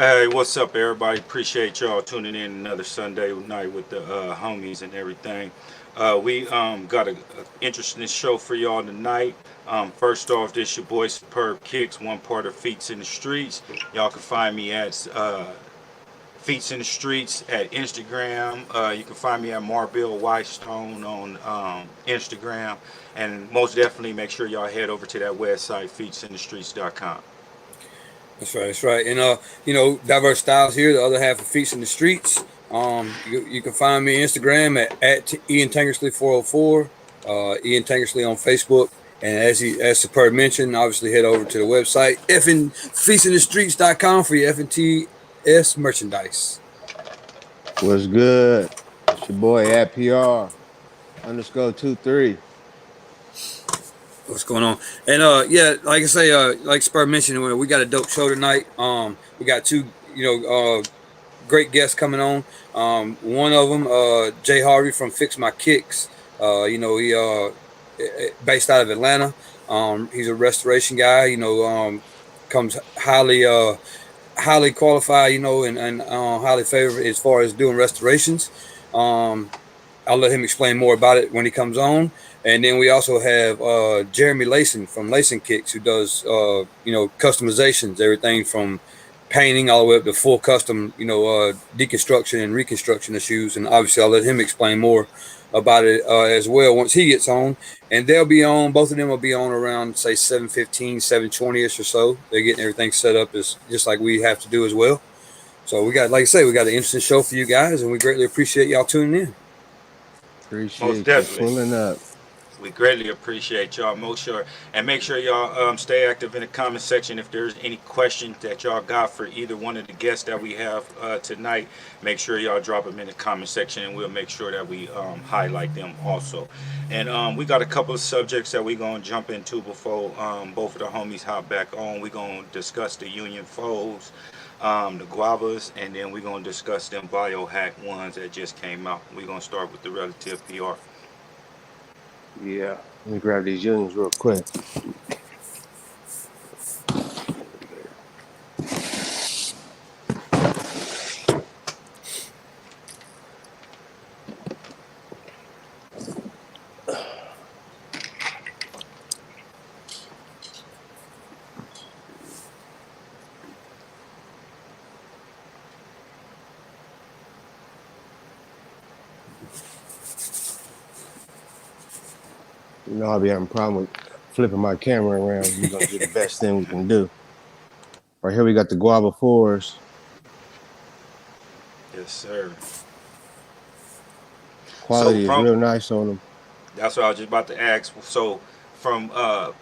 Hey, what's up, everybody? Appreciate y'all tuning in another Sunday night with the homies and everything. We got a interesting show for y'all tonight. First off, this your boy Superb Kicks, one part of Feats in the Streets. Y'all can find me at Feats in the Streets at Instagram. You can find me at Marbill Whitestone on Instagram. And most definitely make sure y'all head over to that website, featsinthestreets.com. That's right. That's right. And diverse styles here. The other half of Feats in the Streets. You can find me on Instagram at Ian Tankersley 404. Ian Tankersley on Facebook. And as Superb mentioned, obviously head over to the website featsinthestreets.com for your FNTS merchandise. What's good? It's your boy at PR _23. What's going on? And yeah, like I say, like Spur mentioned, we got a dope show tonight. We got two, great guests coming on. One of them, J. Harvey from Fix My Kicks. He based out of Atlanta. He's a restoration guy. Comes highly qualified. And highly favored as far as doing restorations. I'll let him explain more about it when he comes on. And then we also have Jeremy LACIN from LACIN Kicks, who does customizations, everything from painting all the way up to full custom, deconstruction and reconstruction of shoes. And obviously, I'll let him explain more about it as well once he gets on. And they'll be on. Both of them will be on around say 7:15, 7:20ish or so. They're getting everything set up as just like we have to do as well. So we got, like I say, we got an interesting show for you guys, and we greatly appreciate y'all tuning in. Appreciate you pulling up. We greatly appreciate y'all. Make sure y'all stay active in the comment section. If there's any questions that y'all got for either one of the guests that we have tonight, make sure y'all drop them in the comment section, and we'll make sure that we highlight them also. And we got a couple of subjects that we're gonna jump into before both of the homies hop back on. We're gonna discuss the Union foes, the guavas, and then we're gonna discuss them biohack ones that just came out. We're gonna start with the relative PR. Yeah, let me grab these unions real quick. I'll be having a problem with flipping my camera around. We're going to do the best thing we can do. Right here we got the Guava 4s. Yes, sir. Quality is real nice on them. That's what I was just about to ask. So from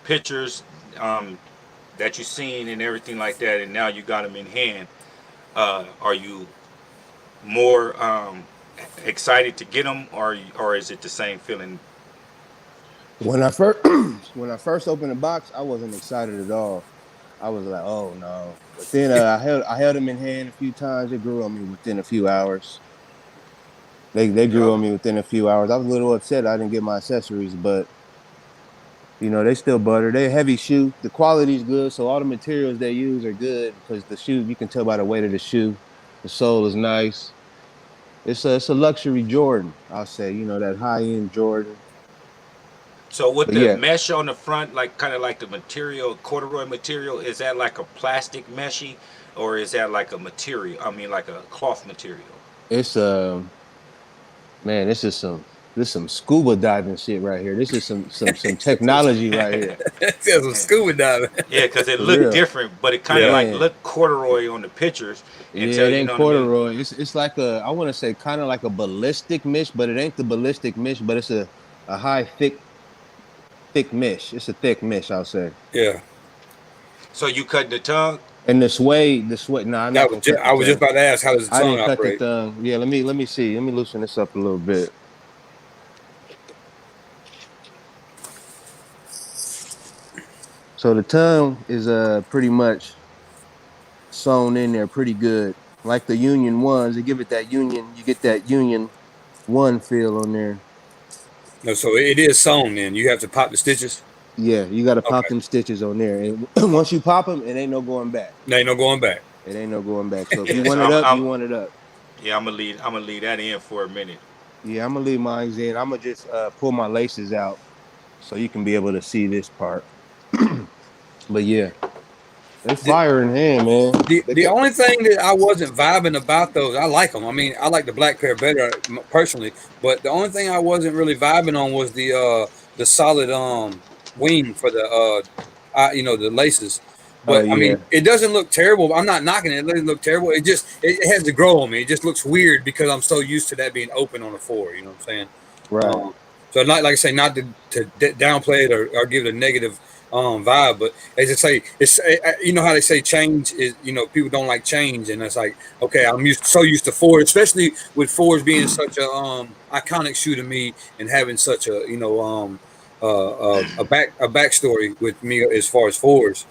pictures that you've seen and everything like that, and now you got them in hand, are you more excited to get them, or is it the same feeling? When I first opened the box, I wasn't excited at all. I was like, "Oh no!" But then I held them in hand a few times. It grew on me within a few hours. They grew on me within a few hours. I was a little upset I didn't get my accessories, but they still butter. They're a heavy shoe. The quality's good, so all the materials they use are good because the shoe, you can tell by the weight of the shoe. The sole is nice. It's a luxury Jordan, I'll say. That high-end Jordan. So with the mesh on the front, kind of like the material, corduroy material, is that like a plastic meshy, or is that like a material? I mean, like a cloth material? It's man, this is some scuba diving shit right here. This is some technology right here. This some scuba diving. Yeah, because it looked different, but it kind of looked corduroy on the pictures. It ain't corduroy. I mean? It's like I want to say kind of like a ballistic mesh, but it ain't the ballistic mesh, but it's a high thick mesh. It's a thick mesh, I'll say. Yeah. So you cut the tongue? And the suede. Nah, I was just about to ask, how does the tongue operate? I didn't cut the tongue. Yeah, let me see. Let me loosen this up a little bit. So the tongue is pretty much sewn in there pretty good. Like the Union ones, they give it that Union. You get that Union 1 feel on there. No, so it is sewn then. You have to pop the stitches? Yeah, you got to pop them stitches on there. And once you pop them, it ain't no going back. There ain't no going back. It ain't no going back. So if you Yeah, want so it up, you I'm want it up. yeah, I'm gonna leave that in for a minute. Yeah, I'm gonna leave mine in. I'm gonna just pull my laces out so you can be able to see this part. But yeah, they fire in hand, man. They The got, only thing that I wasn't vibing about those, I like them. I mean, I like the black pair better personally, but the only thing I wasn't really vibing on was the solid wing for the laces. oh But I yeah, mean, it doesn't look terrible. I'm not knocking it. It doesn't look terrible. It has to grow on me. It just looks weird because I'm so used to that being open on the floor. You know what I'm saying? right. So not like I say, not to downplay it or give it a negative vibe, but as I say, it's you know how they say change is, people don't like change, and it's like, okay, I'm so used to Ford, especially with Fords being such a iconic shoe to me and having such a a backstory with me as far as Fords.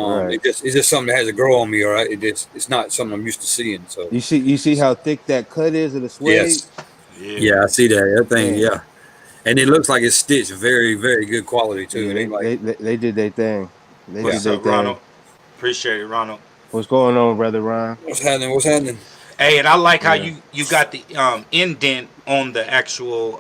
Right. It's just something that has to grow on me, all right. It's not something I'm used to seeing. So You see how thick that cut is of the suede? yes, Yeah. yeah, I see that. That thing, Man, yeah. And it looks like it's stitched very, very good quality too. yeah, It they ain't like, they they, they did their thing. They yeah. did What's their up, thing. Ronald? Appreciate it, Ronald. What's going on, brother Ron? What's happening? What's happening? Hey, and I like how Yeah. you got the indent on the actual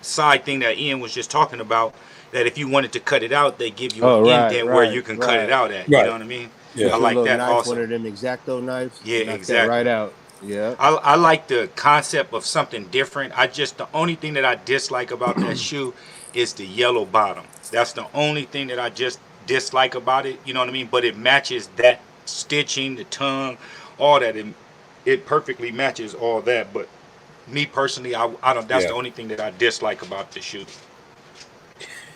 side thing that Ian was just talking about. That if you wanted to cut it out, they give you an Oh, right, indent where right, you can cut it right. out at. You know Right. what I mean? Yeah. I Get you a like little that knife, one also. of them X-Acto knives, Yeah, knock that right exactly. out. Yeah. I like the concept of something different. The only thing that I dislike about that shoe is the yellow bottom. That's the only thing that I just dislike about it. You know what I mean? But it matches that stitching, the tongue, all that. It perfectly matches all that. But me personally, I don't. That's Yeah. the only thing that I dislike about the shoe.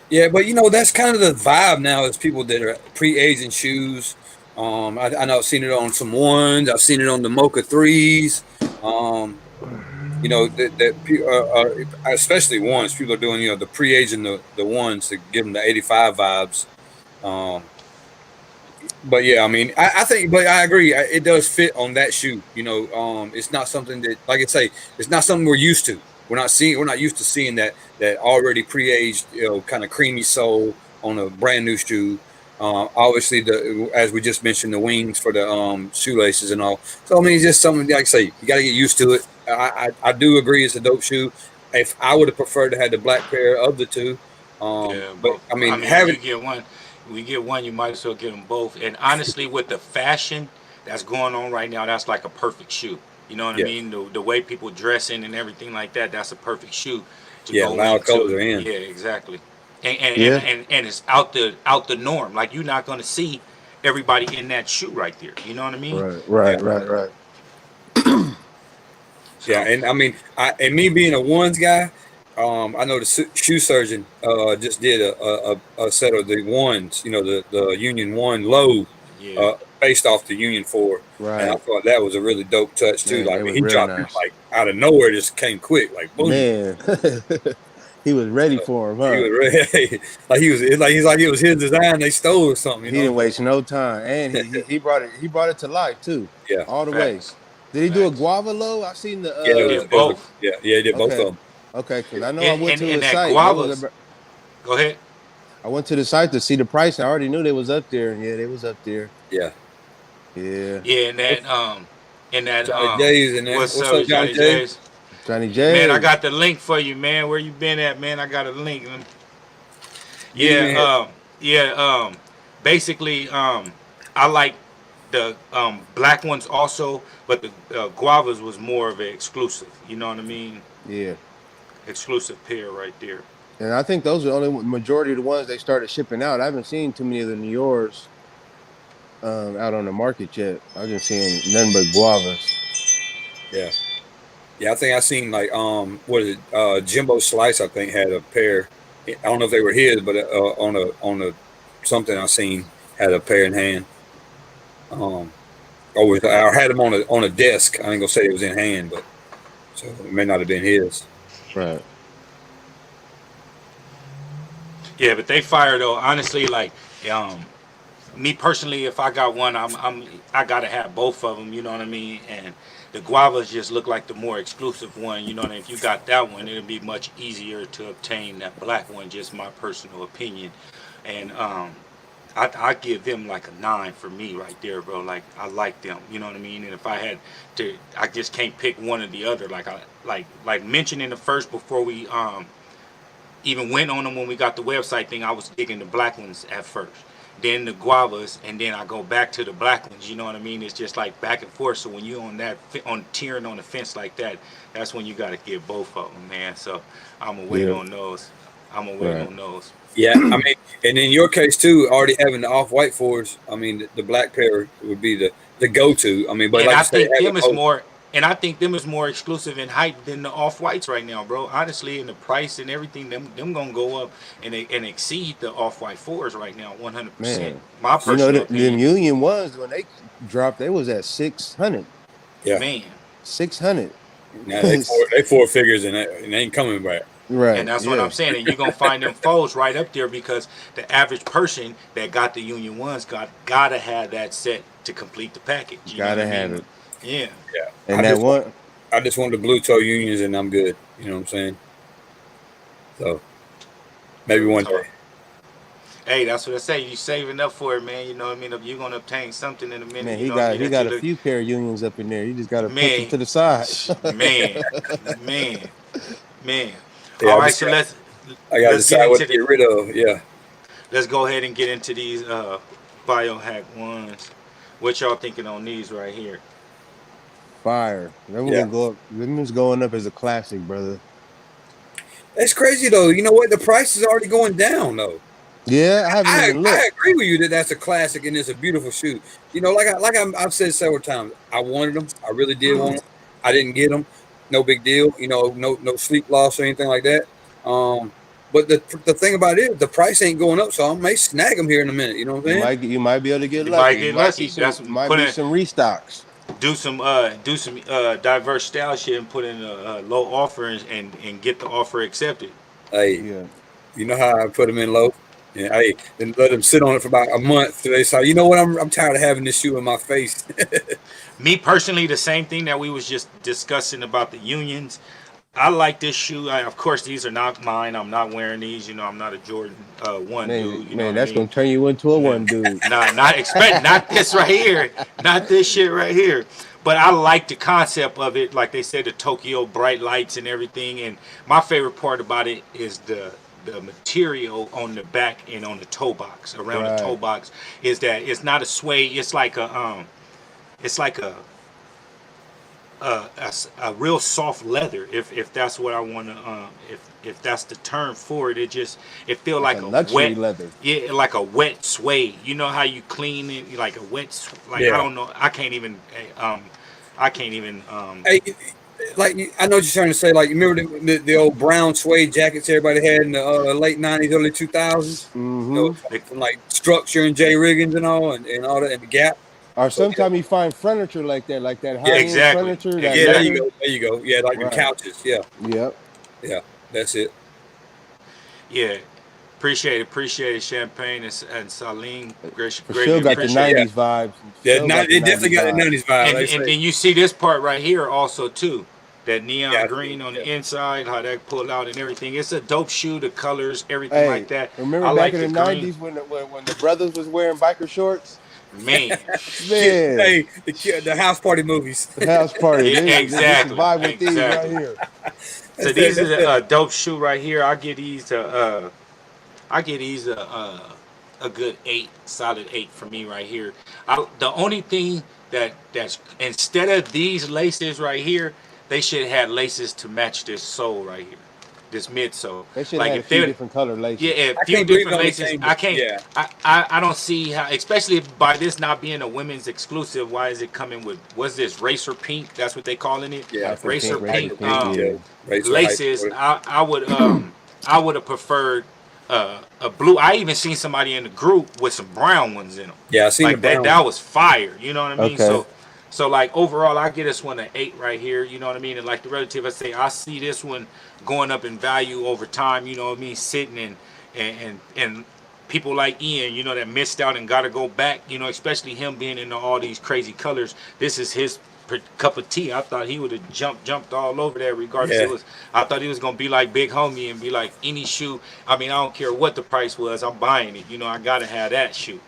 Yeah, but that's kind of the vibe now is people that are pre-aging shoes. I know I've seen it on some ones. I've seen it on the Mocha threes. Um, especially ones. People are doing the pre-aging the ones to give them the 85 vibes. Um, but yeah, I mean, I think, but I agree. It does fit on that shoe. It's not something that, like I say, it's not something we're used to. We're not used to seeing that already pre-aged, kind of creamy sole on a brand new shoe. Obviously, as we just mentioned, the wings for the shoelaces and all. So I mean, it's just something like I say, you got to get used to it. I do agree it's a dope shoe. If I would have preferred to have the black pair of the two, Yeah, but both. I I mean, mean, when having you get one, you might as well get them both. And honestly, with the fashion that's going on right now, that's like a perfect shoe. You know what I yeah, mean? The way people dressing and everything like that, that's a perfect shoe to yeah, go loud colors into. are in. Yeah, exactly. And Yeah. and, and it's out the norm. Like you're not gonna see everybody in that shoe right there. You know what I mean? Right, Yeah. right, right, right. Yeah, So and I mean, and me being a ones guy, I know the shoe surgeon just did a set of the ones, the Union One low, yeah. uh, based off the Union Four, and I Right. thought that was a really dope touch too. Man, Like, they I mean, was he real dropped them nice. like out of nowhere, just came quick, like boom. Man, he was ready So for him, he huh? was really, like it was his design. They stole or something, He didn't waste no time, and he brought it to life too, Yeah, all the way. Facts. Did he do a Facts. guava low? I seen the yeah, He did it was a, both. yeah, he did both of okay, them. okay, because I know I And, went and to and a that site. They was guavas. Go ahead. I went to the site to see the price. I already knew they was up there, and yeah, they was up there. Yeah, Yeah, Yeah, what's and that Johnny J's in there? what's What's up up, with Johnny Johnny J? J's? Johnny Man, I J. got the link for you, man. Where you been at, man? I got a link. Meet him in here. Yeah. Basically, I like the black ones also, but the guavas was more of an exclusive. You know what I mean? Yeah, Exclusive pair right there. and I think those are the only majority of the ones they started shipping out. I haven't seen too many of the New Yorks out on the market yet. I've just seeing nothing but guavas. Yeah. Yeah, I think I seen like what is it? Jimbo Slice I think had a pair. I don't know if they were his, but on a something I seen had a pair in hand. Um, or had them on a desk. I ain't gonna say it was in hand, but so it may not have been his. Right. Yeah, but they fire though. Honestly, like um, me personally, if I got one, I gotta have both of them. You know what I mean? And the guavas just look like the more exclusive one. You know, and if you got that one, it'll be much easier to obtain that black one. Just my personal opinion. And I give them like a 9 for me right there, bro. Like I like them, you know what I mean. And if I had to, I just can't pick one or the other. Like I like mentioning the first before we even went on them when we got the website thing. I was digging the black ones at first, then the guavas, and then I go back to the black ones. You know what I mean? It's just like back and forth. So when you on that on tearing on the fence like that, that's when you got to get both of them, man. So I'm gonna wait Yeah. on those. I'm gonna wait Right. on those. Yeah, I mean, and in your case too, already having the off-white fours, I mean, the black pair would be the go-to. I mean, but And like I you say, think having them is both, more. And I think them is more exclusive in hype than the off whites right now, bro. Honestly, in the price and everything, them gonna go up and exceed the off white fours right now, 100%. Man, My you know personal them opinion, Union ones when they dropped, they was at 600. yeah. man. 600. Now they four figures and they ain't coming back. And Right. that's what Yeah. I'm saying. And you're gonna find them foes right up there because the average person that got the Union ones gotta have that set to complete the package. You know Gotta what I have mean? it. Yeah. Yeah, And that one, I just want the blue toe unions and I'm good. You know what I'm saying? So maybe one So day. hey, that's what I say. You saving up for it, man. You know what I mean? You're gonna obtain something in a minute. man, You know what I mean? he That got you a look, few pair of Unions up in there. You just gotta push them man, to the side. man, man, man. Yeah, All I right, just so I gotta let's get decide what into to get rid of. Yeah. let's go ahead and get into these biohack ones. What y'all thinking on these right here? Fire. Then we're Yeah. gonna go up. Them is going up as a classic, brother. That's crazy though. You know what? The price is already going down though. Yeah, I haven't even I looked. agree with you that that's a classic and it's a beautiful shoe. You know, I've said several times, I wanted them. I really did want them. I didn't get them. No big deal. You know, no sleep loss or anything like that. But the thing about it is the price ain't going up, so I may snag them here in a minute. You know what I'm saying? You might be able to get You might lucky. You get might see lucky. some. That's Might put be in some restocks. do some diverse style shit and put in a low offer and get the offer accepted. Hey, Yeah. you know how I put them in low. Yeah, hey, then let them sit on it for about a month. So they say, you know what? I'm tired of having this shoe in my face. Me personally, the same thing that we was just discussing about the unions. I like this shoe. Of course, these are not mine. I'm not wearing these. You know, I'm not a Jordan one Man, dude. You know man, what I that's mean? gonna turn you into a Nah, one dude. not expect not this right here, not this shit right here. But I like the concept of it. Like they said, the Tokyo bright lights and everything. And my favorite part about it is the material on the back and on the toe box around the toe Right. box is that it's not a suede. It's like a real soft leather. If that's what I want to if that's the term for it, it feel Like like a a luxury wet, leather. yeah, like a wet suede. You know how you clean it like a wet like I Yeah. don't know. I can't even Hey, like I know what you're trying to say. Like, you remember the old brown suede jackets everybody had in the late '90s, early 2000s. You know, Mm-hmm. from like Structure and Jay Riggins and all that, and the Gap. Or So yeah, sometimes you find furniture like that yeah, high end exactly furniture, that yeah. There you exactly. leather. go. There you go. Yeah, like them Right. couches. Yeah, Yep. yeah. That's it. Yeah. Appreciate it, Champagne and Saline. For Greatly sure got the appreciate it. Yeah, '90s vibes. yeah. Still got the It definitely '90s got the vibes. '90s vibe. Like I And say, then you see this part right here also too. That neon yeah, green on yeah. the inside, how that pulled out and everything. It's a dope shoe, the colors, everything like Hey, that. remember I back like in the the green. '90s when the brothers was wearing biker shorts? Man. Man, Hey, the house party movies. the house party. Yeah, This is exactly. vibe with these right Exactly. here. So That's that. these That's is that. a dope shoe right here. I get these a good 8, solid 8 for me right here. The only thing that's instead of these laces right here, they should have had laces to match this sole right here, this midsole. They should have Like had a if few they, different color yeah, laces. a I few can't believe it different only laces. came. I can't. Yeah, I don't see how, especially by this not being a women's exclusive. Why is it coming with? What's this racer pink? That's what they calling it. yeah. Hyper Racer pink, Hyper racer pink. pink. pink. Yeah, Yeah. racer hype. Laces. I would have preferred a blue. I even seen somebody in the group with some brown ones in them. Yeah, I seen the Like that. brown That one. was fire. You know what I mean? Okay. So like overall, I get this one an 8 right here. You know what I mean? And like the relative, I say I see this one going up in value over time. You know what I mean? Sitting and people like Ian, that missed out and got to go back. Especially him being into all these crazy colors. This is his cup of tea. I thought he would have jumped all over that. Regardless, Yeah. I thought he was gonna be like Big Homie and be like any shoe. I mean, I don't care what the price was. I'm buying it. You know, I gotta have that shoe.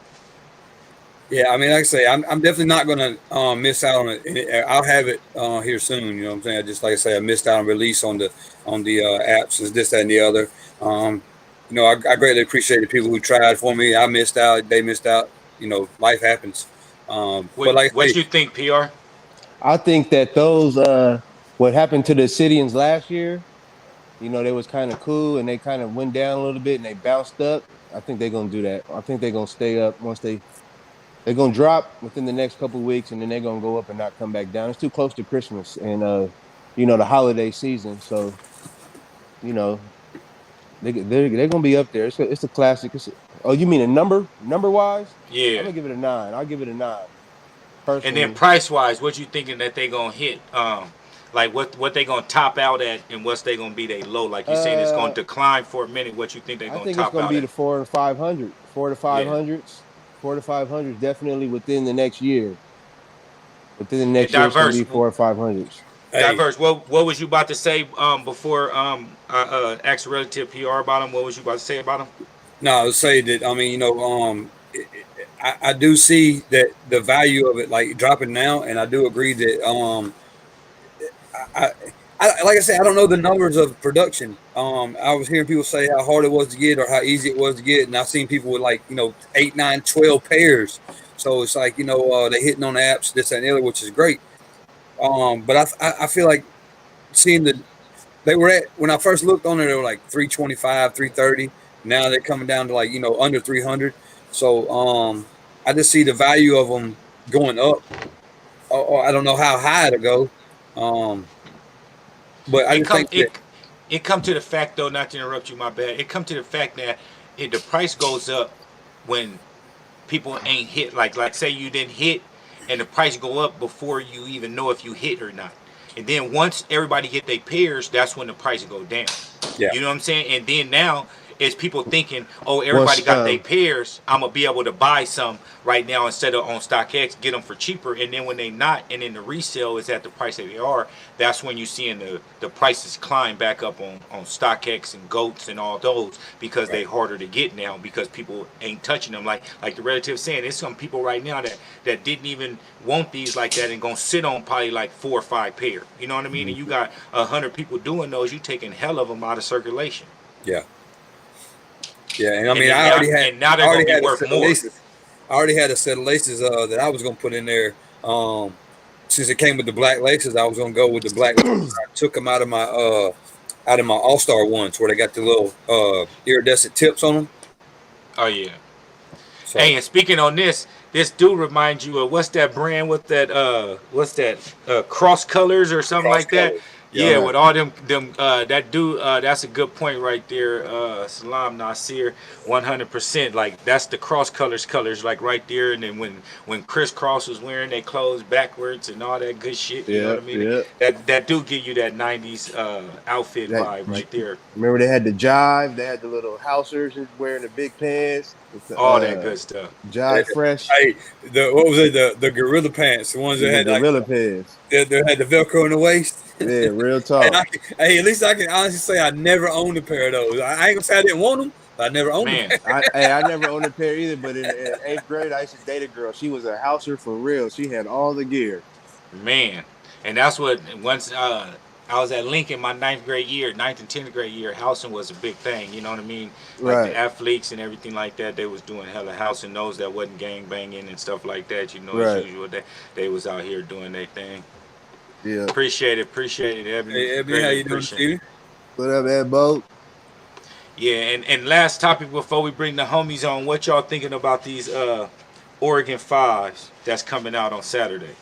Yeah, I mean, like I say, I'm definitely not gonna miss out on it. I'll have it here soon. You know what I'm saying? Just like I say, I missed out on release on the apps and this, that, and the other. You know, I greatly appreciate the people who tried for me. I missed out. They missed out. You know, life happens. But like I What say, you think, PR? I think that those what happened to the Obsidians last year, you know, they was kind of cool and they kind of went down a little bit and they bounced up. I think they're gonna do that. I think they're gonna stay up once they're gonna drop within the next couple of weeks and then they're gonna go up and not come back down. It's too close to Christmas and you know, the holiday season. So, you know, they're gonna be up there. It's a classic. Oh, you mean a number wise? I'm Yeah. gonna give it a 9. I'll give it a 9 And then personally. price wise, what you thinking that they gonna hit? Like what they gonna top out at, and what's they gonna be they low? Like you saying it's gonna Uh, decline for a minute. What you think they I gonna think it's top gonna out be at? the 4 to 500, Yeah. 4 to 500s definitely within the next year. Within the And next year, it's gonna be 4 or 500s. hey, diverse. What was you about to say before asked relative PR about him? What was you about to say about him? no, I would say that. I mean, you know, I do see that the value of it like dropping now, and I do agree that I, like I said, I don't know the numbers of production. I was hearing people say how hard it was to get or how easy it was to get, and I've seen people with like 8, 9, 12 pairs. So it's like they hitting on the apps, this and the other, which is great. But I feel like seeing they were at when I first looked on it, they were like 325, 330. Now they're coming down to like under 300. So I just see the value of them going up. Or I don't know how high it'll go. Um, but I It just come think that it it come to the fact though. Not to interrupt you, my bad. It come to the fact that if the price goes up when people ain't hit. Like say you didn't hit, and the price go up before you even know if you hit or not. And then once everybody get their pairs, that's when the price go down. yeah. You know what I'm saying? And then now it's people thinking, oh, everybody What's got their pairs. I'm gonna be able to buy some right now instead of on StockX, get them for cheaper. And then when they not, and then the resale is at the price that they are, that's when you seeing the prices climb back up on StockX and Goats and all those because they harder to get now because people ain't touching them. Like the relative saying, there's some people right now that didn't even want these like that and gonna sit on probably like 4 or 5 pair. You know what I mean? And you got 100 people doing those, you taking hell of them out of circulation. Yeah. Yeah, and I And mean, then now I they're gonna already be had a worth set of more. laces. I already had a set of laces that I was gonna put in there. Since it came with the black laces, I was gonna go with the black laces. I took them out of my All Star ones where they got the little iridescent tips on them. Oh yeah. So Hey, and speaking on this do remind you of what's that cross colors or something cross like that. colors. Yeah. Yeah, right? with all them that dude that's a good point right there. Salam Nasir, 100%. Like that's the cross colors like right there. And then when Chris Cross was wearing their clothes backwards and all that good shit, you know what Yeah, I mean? yeah. That do give you that 90s outfit That vibe right there. remember they had the jive. They had the little housers wearing the big pants with the All that good stuff. jive fresh. Hey, what was it? The gorilla pants, the ones that Yeah, the had like gorilla pants. they had the Velcro in the waist. Yeah, real Hey, talk. hey, at least I can honestly say I never owned a pair of those. I ain't gonna say I didn't want them, but I never owned a Man, pair. I never owned a pair either, but in 8th grade I used to date a girl. She was a houser for real. She had all the gear. man. And that's what once I was at Lincoln my ninth and 10th grade year, housing was a big thing. You know what I mean? Like the Right. athletes and everything like that, they was doing hella housing. Those that wasn't gang banging and stuff like that, you know, as Right. usual, they was out here doing their thing. Yeah. Appreciate it, Ebony. Hey, Ebony, how Greatly you doing, appreciate it. Stevie? What up, Ed Boat? Yeah, and last topic before we bring the homies on, what y'all thinking about these Oregon 5s that's coming out on Saturday?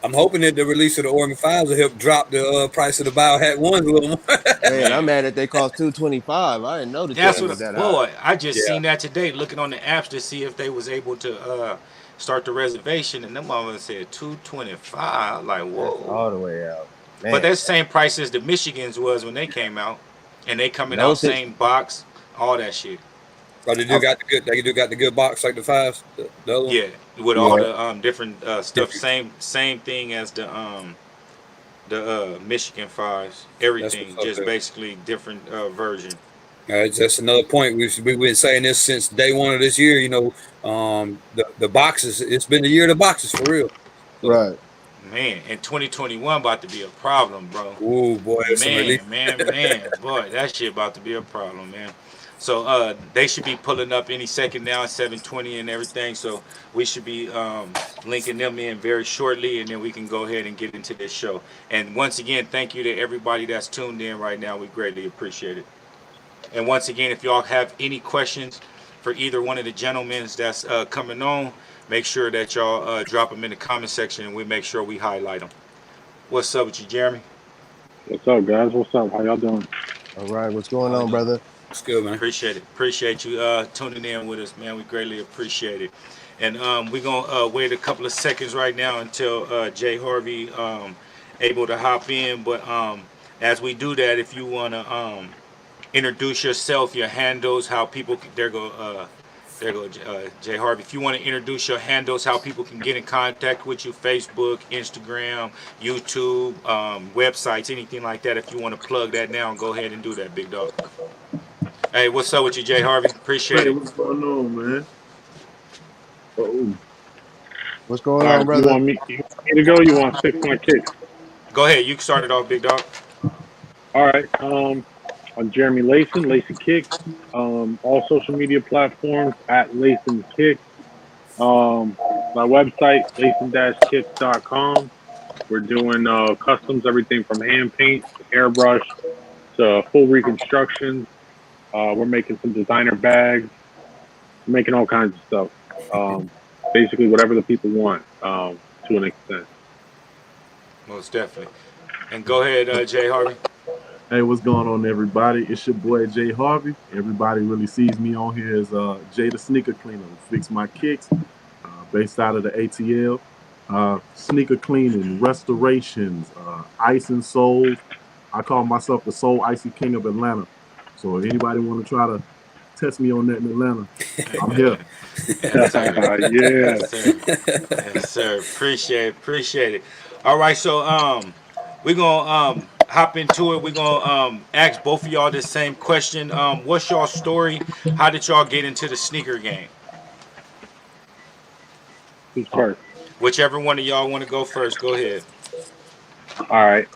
I'm hoping that the release of the Oregon Fives will help drop the price of the Biohack ones a little more. Man, I'm mad that they cost $225. I didn't know the That's thing what, was that high. boy. I just Yeah. seen that today, looking on the apps to see if they was able to start the reservation, and them mama said 225. Like That's whoa, all the way out. Man, but that's the same price as the Michigans was when they came out, and they coming out those hit, same box, all that shit. Oh, they do got the good. They do got the good box like the fives. The other one. Yeah, with all Yeah. the different stuff. Different. Same thing as the Michigan fives. That's what's Everything up just there. basically different version. That's another point. We've been saying this since day one of this year. You know, the boxes. It's been the year of the boxes for real. So, Right. Man, and 2021 about to be a problem, bro. ooh boy, there's some relief. Man, boy, that shit about to be a problem, man. So they should be pulling up any second now, 7:20 and everything. So we should be linking them in very shortly, and then we can go ahead and get into this show. And once again, thank you to everybody that's tuned in right now. We greatly appreciate it. And once again, if y'all have any questions for either one of the gentlemen that's coming on, make sure that y'all drop them in the comment section, and we make sure we highlight them. What's up with you, Jeremy? What's up, guys? What's up? How y'all doing? All right. What's going on, brother? It's good, man. Appreciate it. Appreciate you tuning in with us, man. We greatly appreciate it. And we're going to wait a couple of seconds right now until J. Harvey able to hop in. But as we do that, if you want to introduce yourself, your handles, how people, there go J. Harvey. If you want to introduce your handles, how people can get in contact with you, Facebook, Instagram, YouTube, websites, anything like that. If you want to plug that now, go ahead and do that, big dog. Hey, what's up with you, J. Harvey? Appreciate Hey, it. what's going on, man? Oh, What's All going on, right, you brother? want me to go? You want to fix my kicks? Go ahead. You can start it off, big dog. All right. I'm Jeremy Lacin, Lacin Kicks. All social media platforms at Lacin Kicks. My website, lacin-kicks.com. We're doing customs, everything from hand paint to airbrush to full reconstruction. We're making some designer bags, making all kinds of stuff. Basically, whatever the people want, to an extent. Most definitely. And go ahead, J. Harvey. hey, what's going on, everybody? It's your boy J. Harvey. Everybody really sees me on here as Jay the Sneaker Cleaner, who fix my kicks, based out of the ATL. Sneaker cleaning, restorations, ice and soles. I call myself the Soul Icy King of Atlanta. So if anybody want to try to test me on that in Atlanta, I'm here. Yes, sir. Yeah. Yes, sir. Yes, sir. Appreciate it. All right, so we're gonna hop into it. We're gonna ask both of y'all this same question. What's y'all story? How did y'all get into the sneaker game? Who's first? Whichever one of y'all want to go first, go ahead. All right.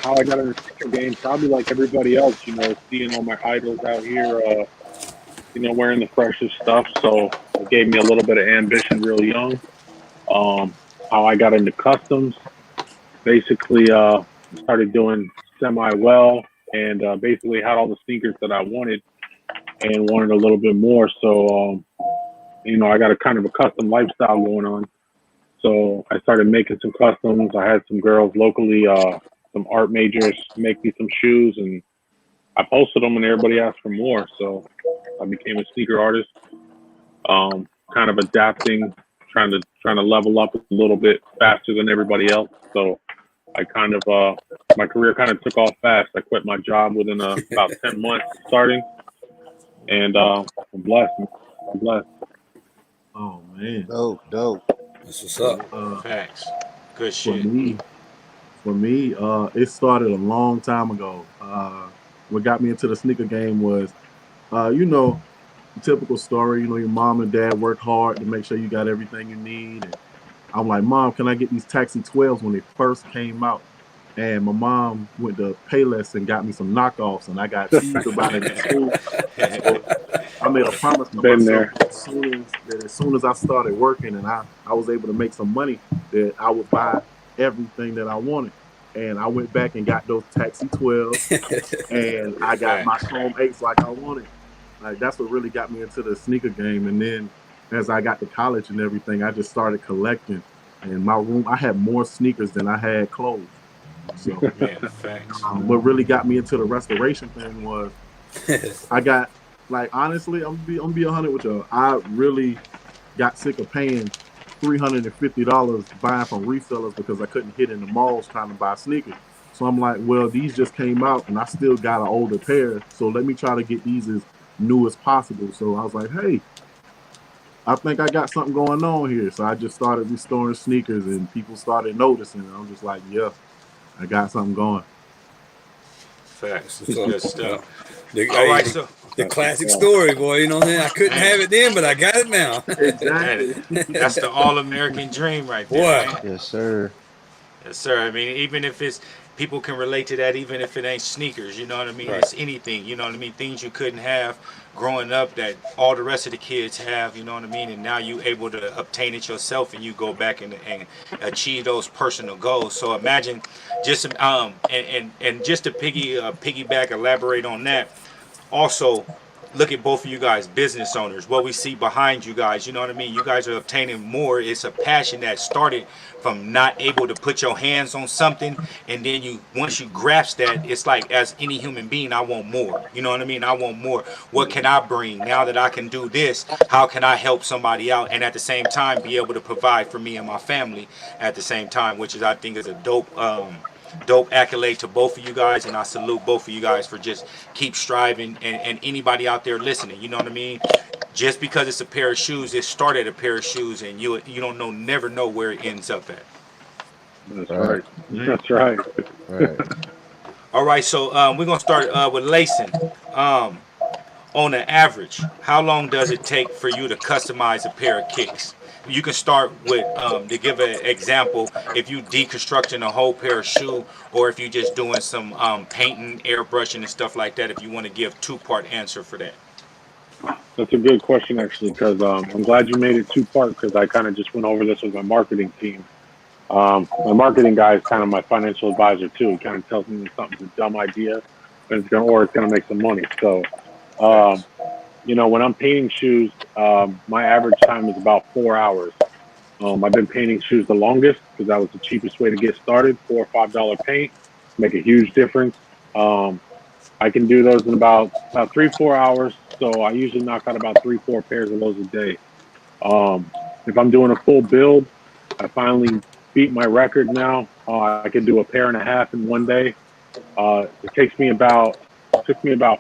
How I got in the sneaker game, probably like everybody else, seeing all my idols out here, wearing the freshest stuff. So it gave me a little bit of ambition real young. How I got into customs, basically, started doing semi well and basically had all the sneakers that I wanted and wanted a little bit more. So, I got a kind of a custom lifestyle going on. So I started making some customs. I had some girls locally, some art majors, make me some shoes, and I posted them, and everybody asked for more. So I became a sneaker artist, kind of adapting, trying to level up a little bit faster than everybody else. So I kind of my career kind of took off fast. I quit my job within about 10 months of starting, and I'm blessed. I'm blessed. Oh man. Dope. That's what's up. Facts. Good For shit. me, it started a long time ago. What got me into the sneaker game was, the typical story. Your mom and dad work hard to make sure you got everything you need. And I'm like, Mom, can I get these Taxi 12s when they first came out? And my mom went to Payless and got me some knockoffs, and I got teased about it in school. So I made a promise to Been myself there. as soon as I started working and I was able to make some money, that I would buy everything that I wanted. And I went back and got those Taxi 12s, and I got my Chrome 8s like I wanted. Like that's what really got me into the sneaker game. And then as I got to college and everything, I just started collecting. And my room, I had more sneakers than I had clothes. So Yeah, facts. what really got me into the restoration thing was I got, like, honestly, I'm gonna be 100 with you. I really got sick of paying $350 buying from resellers because I couldn't hit in the malls trying to buy sneakers. So I'm like, well, these just came out and I still got an older pair. So let me try to get these as new as possible. So I was like, hey, I think I got something going on here. So I just started restoring sneakers and people started noticing. And I'm just like, yeah, I got something going. Facts. So, Good stuff. All hey, right, so the classic story, boy. You know what I'm saying? I couldn't man, have it then, but I got it now. Exactly. that's the all-American dream right there, Boy, man. Yes, sir. Yes, sir. I mean, even if it's people can relate to that, even if it ain't sneakers, you know what I mean? right. It's anything, you know what I mean? Things you couldn't have growing up that all the rest of the kids have, you know what I mean? And now you able to obtain it yourself and you go back and achieve those personal goals. So imagine just and just to piggyback, elaborate on that. Also, look at both of you guys, business owners, what we see behind you guys, you know what I mean? You guys are obtaining more. It's a passion that started from not able to put your hands on something, and then you once you grasp that, it's like as any human being, I want more. You know what I mean? I want more. What can I bring now that I can do this? How can I help somebody out and at the same time be able to provide for me and my family at the same time, which is I think is a dope accolade to both of you guys, and I salute both of you guys for just keep striving, and anybody out there listening, you know what I mean? Just because it's a pair of shoes, it started a pair of shoes, and you don't know, never know where it ends up at. That's Right. right. That's right. Right. All right, so we're gonna start with LACIN. On an average, how long does it take for you to customize a pair of kicks? You can start with, to give an example, if you deconstructing a whole pair of shoe, or if you're just doing some painting, airbrushing, and stuff like that. If you want to give two-part answer for that. That's a good question, actually, because I'm glad you made it two-part because I kind of just went over this with my marketing team. My marketing guy is kind of my financial advisor, too. He kind of tells me when something's a dumb idea or it's going to make some money. So, um, Facts. when I'm painting shoes, my average time is about 4 hours. I've been painting shoes the longest because that was the cheapest way to get started. $4 or $5 paint make a huge difference. Um, I can do those in about 3-4 hours. So I usually knock out about 3-4 pairs of those a day. If I'm doing a full build, I finally beat my record now. I can do a pair and a half in one day. It took me about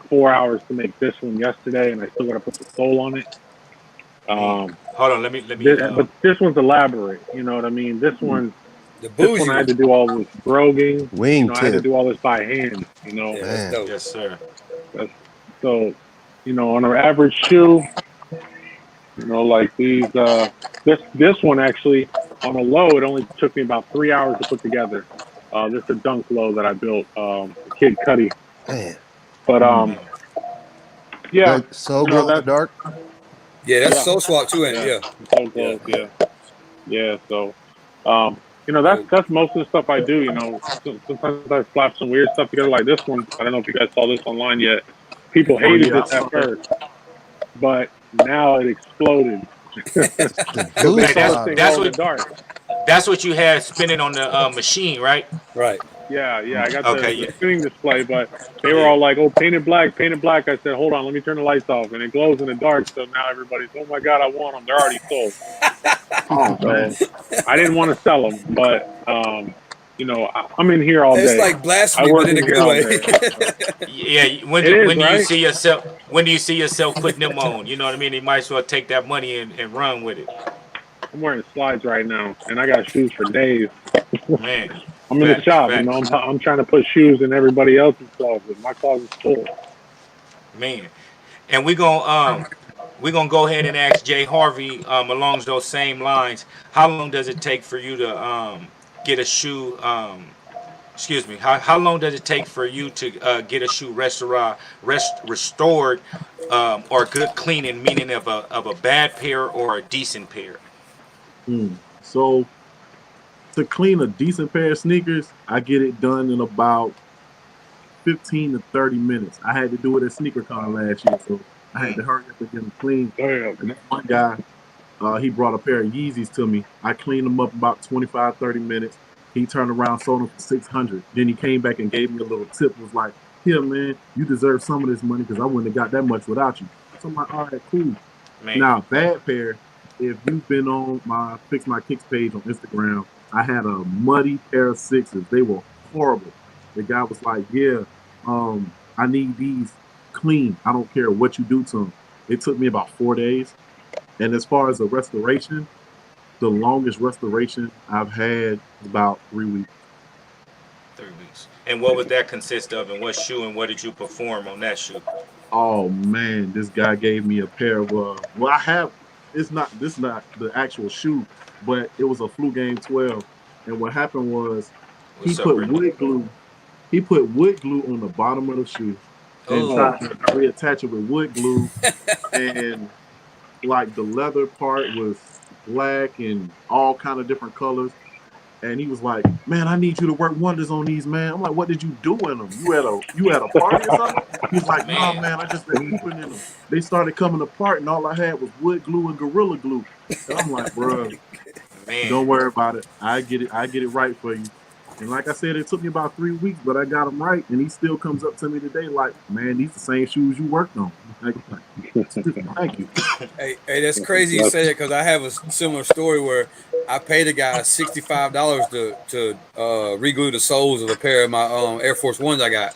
4 hours to make this one yesterday, and I still got to put the sole on it. Man, Um, hold on, let me. but this one's elaborate. You know what I mean? The This one bougie I had one. to do all this broguing. I had to Wingtip. do all this by hand. Yeah, that's Man. dope. Yes, sir. That's, so on an average shoe, like these. This one actually on a low, it only took me about 3 hours to put together. This is a dunk low that I built, Kid Cudi. Man. But Man, yeah, That so glow in the that's dark. Yeah, that's yeah, soul swap too, ain't it? yeah, Yeah, so yeah. close, yeah. So, that's Dope. that's most of the stuff I do. Sometimes I slap some weird stuff together, like this one. I don't know if you guys saw this online yet. People Oh hated yeah, I this at saw that. first, but now it exploded. The Because blue hey, this that's thing bottom. that's glow in the what dark. that's what you had spinning on the machine, right? Right. Yeah. I got Okay, the yeah, spinning display, but they were yeah. all like, "Oh, painted black, painted black." I said, "Hold on, let me turn the lights off," and it glows in the dark. So now everybody's, "Oh my god, I want them! They're already sold." Oh man. So I didn't want to sell them, but I'm in here all It's day. like I blasphemy, but work in in a here good all way. day. So Yeah, it is, right? when do you see yourself putting them on? You know what I mean? You might as well take that money and run with it. I'm wearing slides right now, and I got shoes for days. Man, I'm in the facts, shop, facts. I'm trying to put shoes in everybody else's closet. My closet's full. Man. And we're gonna go ahead and ask Jay Harvey along those same lines. How long does it take for you to get a shoe excuse me, how long does it take for you to get a shoe restored or good cleaning, meaning of a bad pair or a decent pair? So to clean a decent pair of sneakers, I get it done in about 15 to 30 minutes. I had to do it at SneakerCon last year, so I had Mm, to hurry up and get them clean. Damn. And that one guy, he brought a pair of Yeezys to me. I cleaned them up about 25, 30 minutes. He turned around, sold them for 600. Then he came back and gave me a little tip. Was like, "Here, man, you deserve some of this money because I wouldn't have got that much without you." So I'm like, "All right, cool." man, Now, bad pair. If you've been on my Fix My Kicks page on Instagram, I had a muddy pair of sixes. They were horrible. The guy was like, "Yeah, I need these clean. I don't care what you do to them." It took me about 4 days. And as far as the restoration, the longest restoration I've had is about 3 weeks. 3 weeks. And what would that consist of? And what shoe? And what did you perform on that shoe? Oh man, this guy gave me a pair of well, I have it's not this not the actual shoe, but it was a flu game 12. And what happened was he What's up, put Rick? wood glue, he put wood glue on the bottom of the shoe and Oh, tried to reattach it with wood glue, and like the leather part was black and all kind of different colors. And he was like, "Man, I need you to work wonders on these, man." I'm like, "What did you do in them? You had a party or something?" He's like, "Nah, man, man, I just been hooping in them. They started coming apart, and all I had was wood glue and gorilla glue." And I'm like, "Bro, man, don't worry about it. I get it. I get it right for you." And like I said, it took me about 3 weeks, but I got him right. And he still comes up to me today, like, "Man, these the same shoes you worked on." Like, thank you. Hey, that's crazy you say that because I have a similar story where I paid a guy $65 to reglue the soles of a pair of my Air Force Ones I got,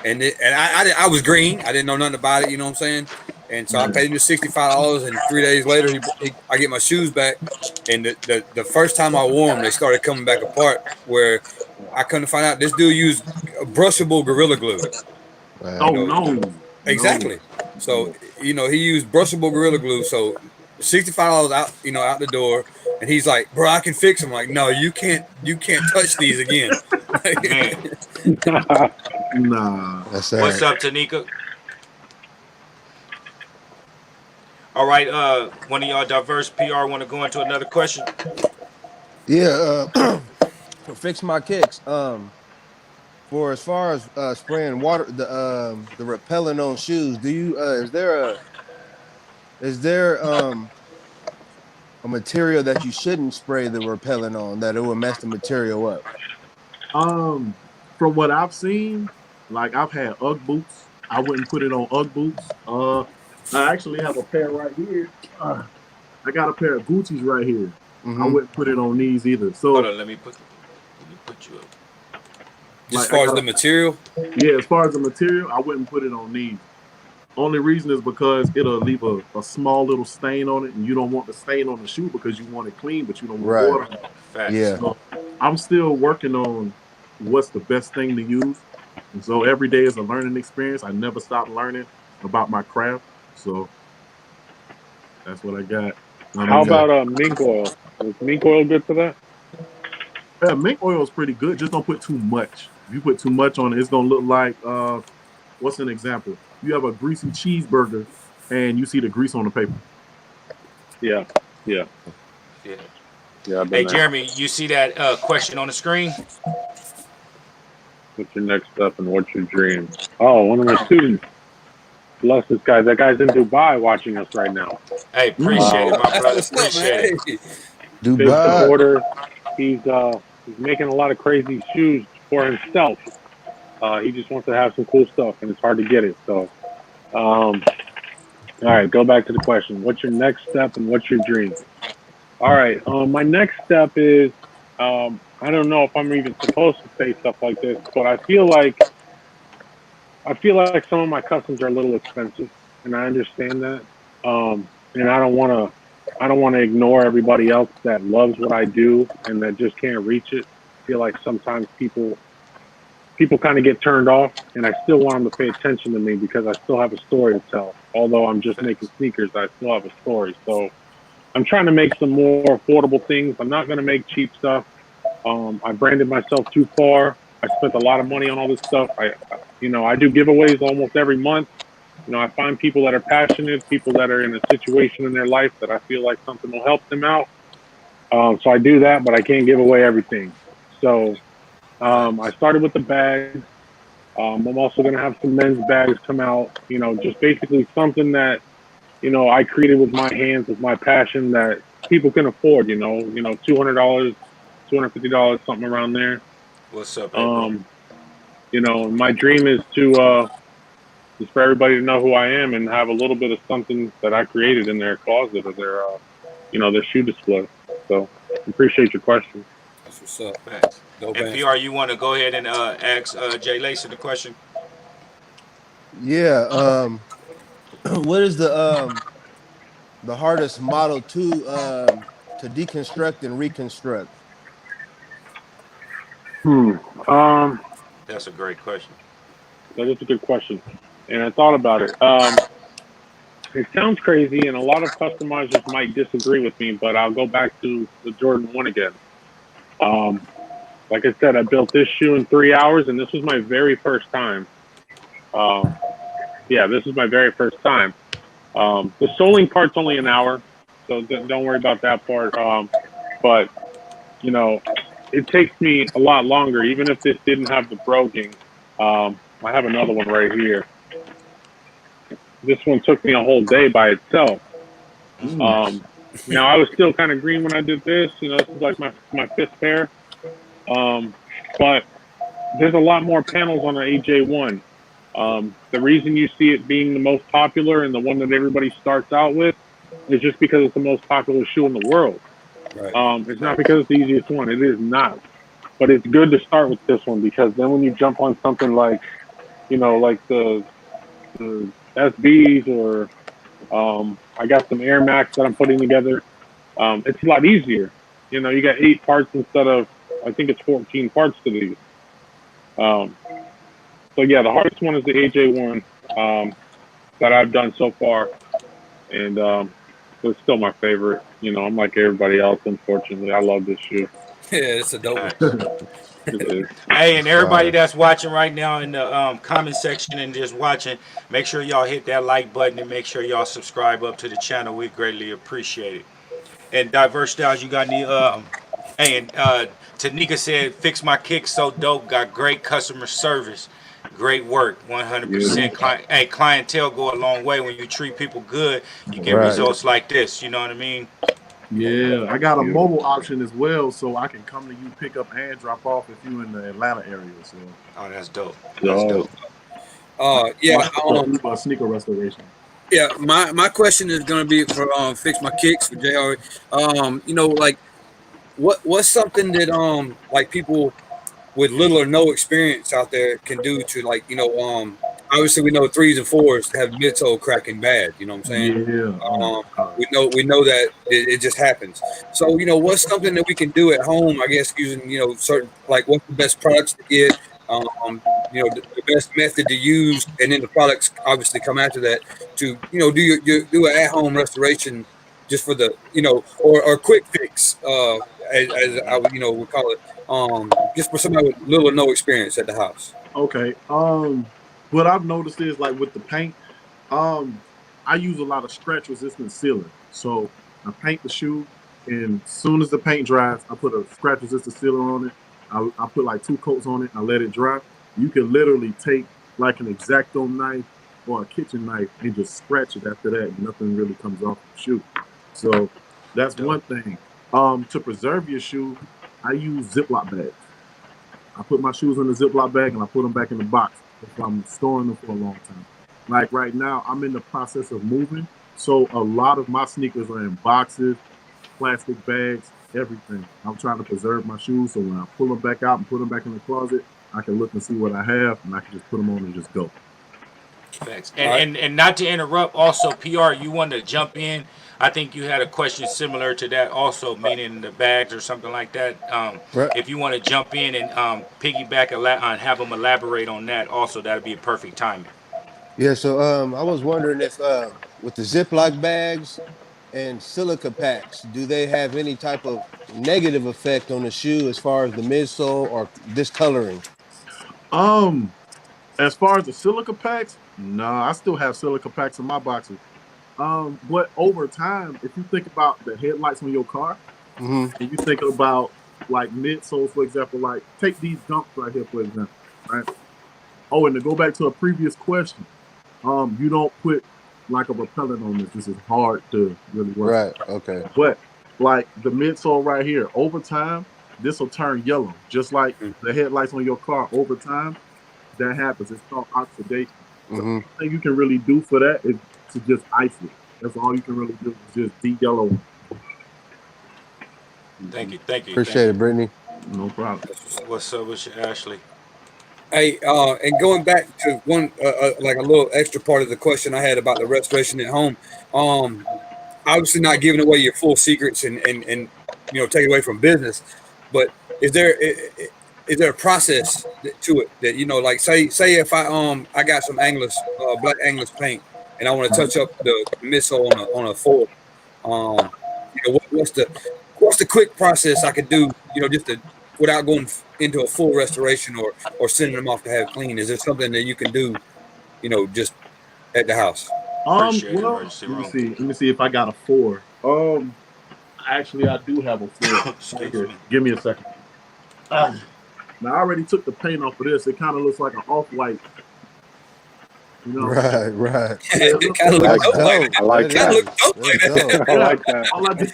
and I was green. I didn't know nothing about it. You know what I'm saying? And so I paid him the $65, and 3 days later, I get my shoes back, and the first time I wore them, they started coming back apart. Where I couldn't find out this dude used brushable Gorilla Glue. You Wow. Oh know, no, no. exactly. So he used brushable Gorilla Glue. So $65 out, out the door, and he's like, "Bro, I can fix them." Like, no, you can't. You can't touch these again. man. Nah. That's What's sad. up, Tanika? All right. One of y'all diverse PR want to go into another question? Yeah. For fix my kicks. For as far as spraying water, the repellent on shoes. Do you is there a material that you shouldn't spray the repellent on that it will mess the material up? Um, from what I've seen, like I've had UGG boots. I wouldn't put it on UGG boots. I actually have a pair right here. I got a pair of Gucci's right here. I Mm-hmm. wouldn't put it on these either. Hold So, on. Let me put you up. Just as like, I far as got the material, yeah. As far as the material, I wouldn't put it on these. Only reason is because it'll leave a small little stain on it, and you don't want the stain on the shoe because you want it clean, but you don't want Right. water on it. Facts. Yeah. So I'm still working on what's the best thing to use. And so every day is a learning experience. I never stop learning about my craft. So that's what I got. I How mean, Okay. about mink oil? Is mink oil good for that? yeah, mink oil is pretty good. Just don't put too much. If you put too much on it, it's gonna look like what's an example? You have a greasy cheeseburger and you see the grease on the paper. Yeah, yeah, Yeah. yeah. I've been Hey, there. Jeremy, you see that question on the screen? What's your next step and what's your dream? Oh, one of my students. Bless this guy. That guy's in Dubai watching us right now. Hey, Mm. appreciate it, Um, my that's brother. what's up, man. Appreciate it. Hey. big Dubai. supporter. He's making a lot of crazy shoes for himself. He just wants to have some cool stuff, and it's hard to get it. So, all right, go back to the question. What's your next step and what's your dream? All right. My next step is I don't know if I'm even supposed to say stuff like this, but I feel like some of my customs are a little expensive, and I understand that. And I don't want to ignore everybody else that loves what I do and that just can't reach it. I feel like sometimes people kind of get turned off, and I still want them to pay attention to me because I still have a story to tell. Although I'm just making Facts. sneakers, I still have a story. So I'm trying to make some more affordable things. I'm not going to make cheap stuff. I branded myself too far. I spent a lot of money on all this stuff. I do giveaways almost every month. I find people that are passionate, people that are in a situation in their life that I feel like something will help them out. So I do that, but I can't give away everything. So I Facts. started with the bags. I'm also going to have some men's bags come out. Just basically something that I created with my hands, with my passion that people can afford. $200, $250, something around there. What's up, April? Um, my dream is to just for everybody to know who I am and have a little bit of something that I created in their closet or their shoe display. So appreciate your question. That's what's up. Facts. Dope And answer. PR, you want to go ahead and ask J.LACIN the question? Yeah. What is the hardest model to deconstruct and reconstruct? Hmm. Um, That's a great question. that is a good question, and I thought about it. It sounds crazy, and a lot of customizers might disagree with me, but I'll go back to the Jordan 1 again. Um, like I said, I built this shoe in 3 hours, and this was my very first time. Um, yeah, this is my very first time. The soling part's only an hour, so don't worry about that part. But you know, it takes me a lot longer, even if this didn't have the broguing. I have another one right here. This one took me a whole day by itself. Mm. Um, now I was still kind of green when I did this. You know, this is like my fifth pair. Um, but there's a lot more panels on the AJ1. The reason you see it being the most popular and the one that everybody starts out with is just because it's the most popular shoe in the world. Right. It's not because it's the easiest one. It is not. But it's good to start with this one because then when you jump on something like, like the SBs or I got some Air Max that I'm putting together, it's a lot easier. You got 8 parts instead of, I think it's 14 parts to these. So yeah, the hardest one is the AJ1 that I've done so far, and it's still my favorite. I'm like everybody else. Unfortunately, I love this shoe. Yeah, it's a dope one. Facts. It is. Hey, and everybody Fire. that's watching right now in the comment section and just watching, make sure y'all hit that like button and make sure y'all subscribe up to the channel. We greatly appreciate it. And Diverse Styles, you got any? Hey, and Tanika said, "Fix my kicks so dope. Got great customer service, great work, Yeah. 100%. Hey, clientele go a long way. When you treat people good, you get Right. results like this. You know what I mean? Yeah, I got a Yeah. mobile option as well, so I can come to you, pick up and drop off if you in the Atlanta area. So Oh, that's dope. That's So dope. Yeah, like a sneaker restoration. yeah. My question is gonna be for fix my kicks for JR. Like what's something that like people with little or no experience out there can do to like obviously we know threes and fours have midsole cracking bad. You know what I'm saying? Yeah. Oh my Um, god. we know that it just happens. So what's something that we can do at home? I guess using certain like what's the best products to get. The best method to use, and then the products obviously come after that to do an at home restoration just for the or quick fix as I would we call it just for somebody with little or no experience at the house. Okay. What I've noticed is like with the paint, um, I use a lot of scratch resistant sealer. So I paint the shoe, and as soon as the paint dries, I put a scratch resistant sealer on it. I put like 2 coats on it. I let it dry. You can literally take like an X-Acto knife or a kitchen knife and just scratch it after that, and nothing really comes off the shoe. So that's Dope. one thing. To preserve your shoe, I use Ziploc bags. I put my shoes in the Ziploc bag and I put them back in the box if I'm storing them for a long time. Like right now, I'm in the process of moving. So a lot of my sneakers are in boxes, plastic bags, everything. I'm trying to preserve my shoes. So when I pull them back out and put them back in the closet, I can look and see what I have and I can just put them on and just go. Facts. All right. And not to interrupt, also PR, you wanted to jump in. I think you had a question similar to that, also meaning the bags or something like that. Right. If you want to jump in and piggyback on have them elaborate on that, also that'd be a perfect timing. Yeah. So I was wondering if with the Ziploc bags and silica packs, do they have any type of negative effect on the shoe as far as the midsole or discoloring? Um, as far as the silica packs, nah, I still have silica packs in my boxes. But over time, if you think about the headlights on your car, Mm-hmm. and you think about like midsoles, for example, like take these dumps right here, for example, right? Oh, and to go back to a previous question, you don't put like a repellent on this. This is hard to really work Right. with. Okay. But like the midsole right here, over time, this will turn yellow, just like Mm. the headlights on your car. Over time, that happens. It's called oxidation. So Mm-hmm. the thing you can really do for that is to just ice it. That's all you can really do is just de-yellow. Thank you, thank you, thank Appreciate you. it, Brittany. No problem. What's up with you, Ashley? Hey, and going back to one, like a little extra part of the question I had about the restoration at home. Um, Obviously not giving away your full secrets and take away from business, but is there is there a process to it that like say if I got some Anglers black Anglers paint and I want to touch up the missile on a Ford, what's the quick process I could do just to without going into a full restoration or sending them off to have clean? Is there something that you can do just at the house? Appreciate it, Well, emergency let me room. see. Let me see if I got a 4. Actually, I do have a 4 right Excuse here. me. Give me a second. Ah. Now I already took the paint off of this. It kind of looks like an off-white. You know. Right, right. Yeah, it It looks kind of like looks Like dope That's that. like dope. that. I like It kind of That that. looks is. dope That's like dope. that. I yeah. like that. All I did.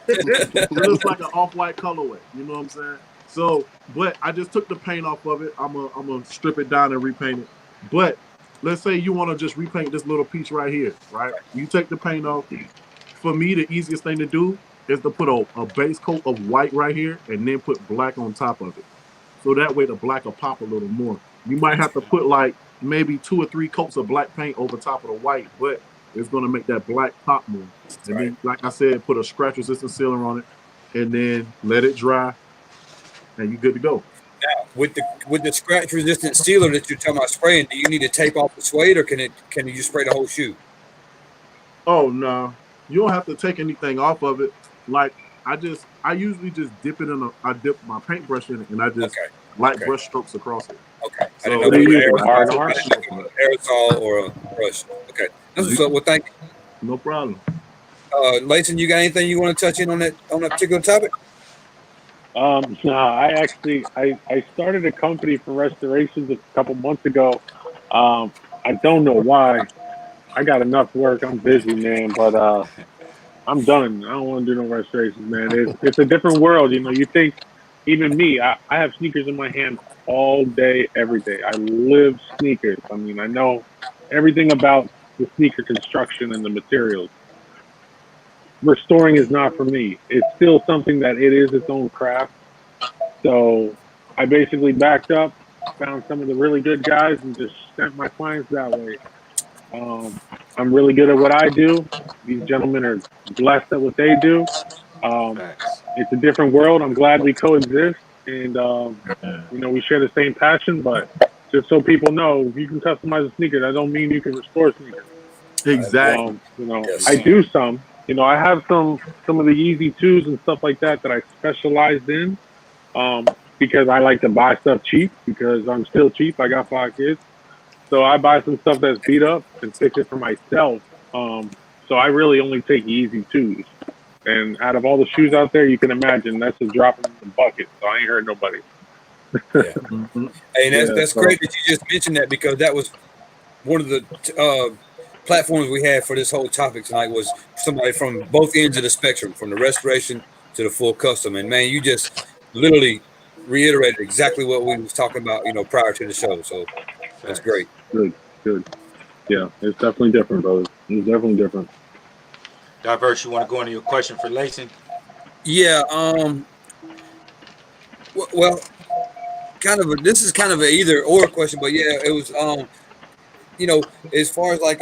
It looks like an off-white colorway. You know what I'm saying? So, but I just took the paint off of it. I'm gonna strip it down and repaint it. But let's say you want to just repaint this little piece right here, right? You take the paint off. For me, the easiest thing to do is to put a base coat of white right here and then put black on top of it. So that way the black will pop a little more. You might have to put like maybe 2 or 3 coats of black paint over top of the white, but it's gonna make that black pop more. And Right. then, like I said, put a scratch resistant sealer on it and then let it dry and you're good to go. With the scratch resistant sealer that you're talking about spraying, do you need to tape off the suede or can you just spray the whole shoe? Oh no, you don't have to take anything off of it. Like I usually just dip it in I dip my paintbrush in it and I just Okay. light Okay. brush strokes across it. Okay. I didn't know So What if are it you was using? that's R&R? aerosol. what I I didn't do know if for it it. was aerosol or a brush. Okay. That's what's up. Well, thank you. No problem. Layton, you got anything you want to touch in on that particular topic? No, I started a company for restorations a couple months ago. I don't know why. I got enough work. I'm busy, man, but I'm done. I don't want to do no restorations, man. It's a different world, you know. You think even me, I have sneakers in my hand all day, every day. I live sneakers. I mean, I know everything about the sneaker construction and the materials. Restoring is not for me. It's still something that it is its own craft. So I basically backed up, found some of the really good guys, and just sent my clients that way. Um, I'm really good at what I do. These gentlemen are blessed at what they do. Um, Facts. it's a different world. I'm glad we coexist, and Yeah. you know we share the same passion. But just so people know, if you can customize a sneaker, that don't mean you can restore sneakers. Exactly. You know, I Yes. do some. You know, I have some of the Yeezy twos and stuff like that that I specialized in because I like to buy stuff cheap because I'm still cheap. I got 5 kids. So I buy some stuff that's beat up and fix it for myself. So I really only take Yeezy twos. And out of all the shoes out there, you can imagine that's a drop in the bucket. So I ain't hurt nobody. Yeah. Hmm. Hey, and Yeah. that's So great that you just mentioned that because that was one of the platforms we had for this whole topic tonight was somebody from both ends of the spectrum, from the restoration to the full custom. And man, you just literally reiterated exactly what we was talking about, prior to the show. So that's Facts. great. Good, good. Yeah, it's definitely different, brother. It's definitely different. Diverse, you want to go into your question for Lacin? Yeah. Well, this is kind of a either or question, but yeah, it was as far as like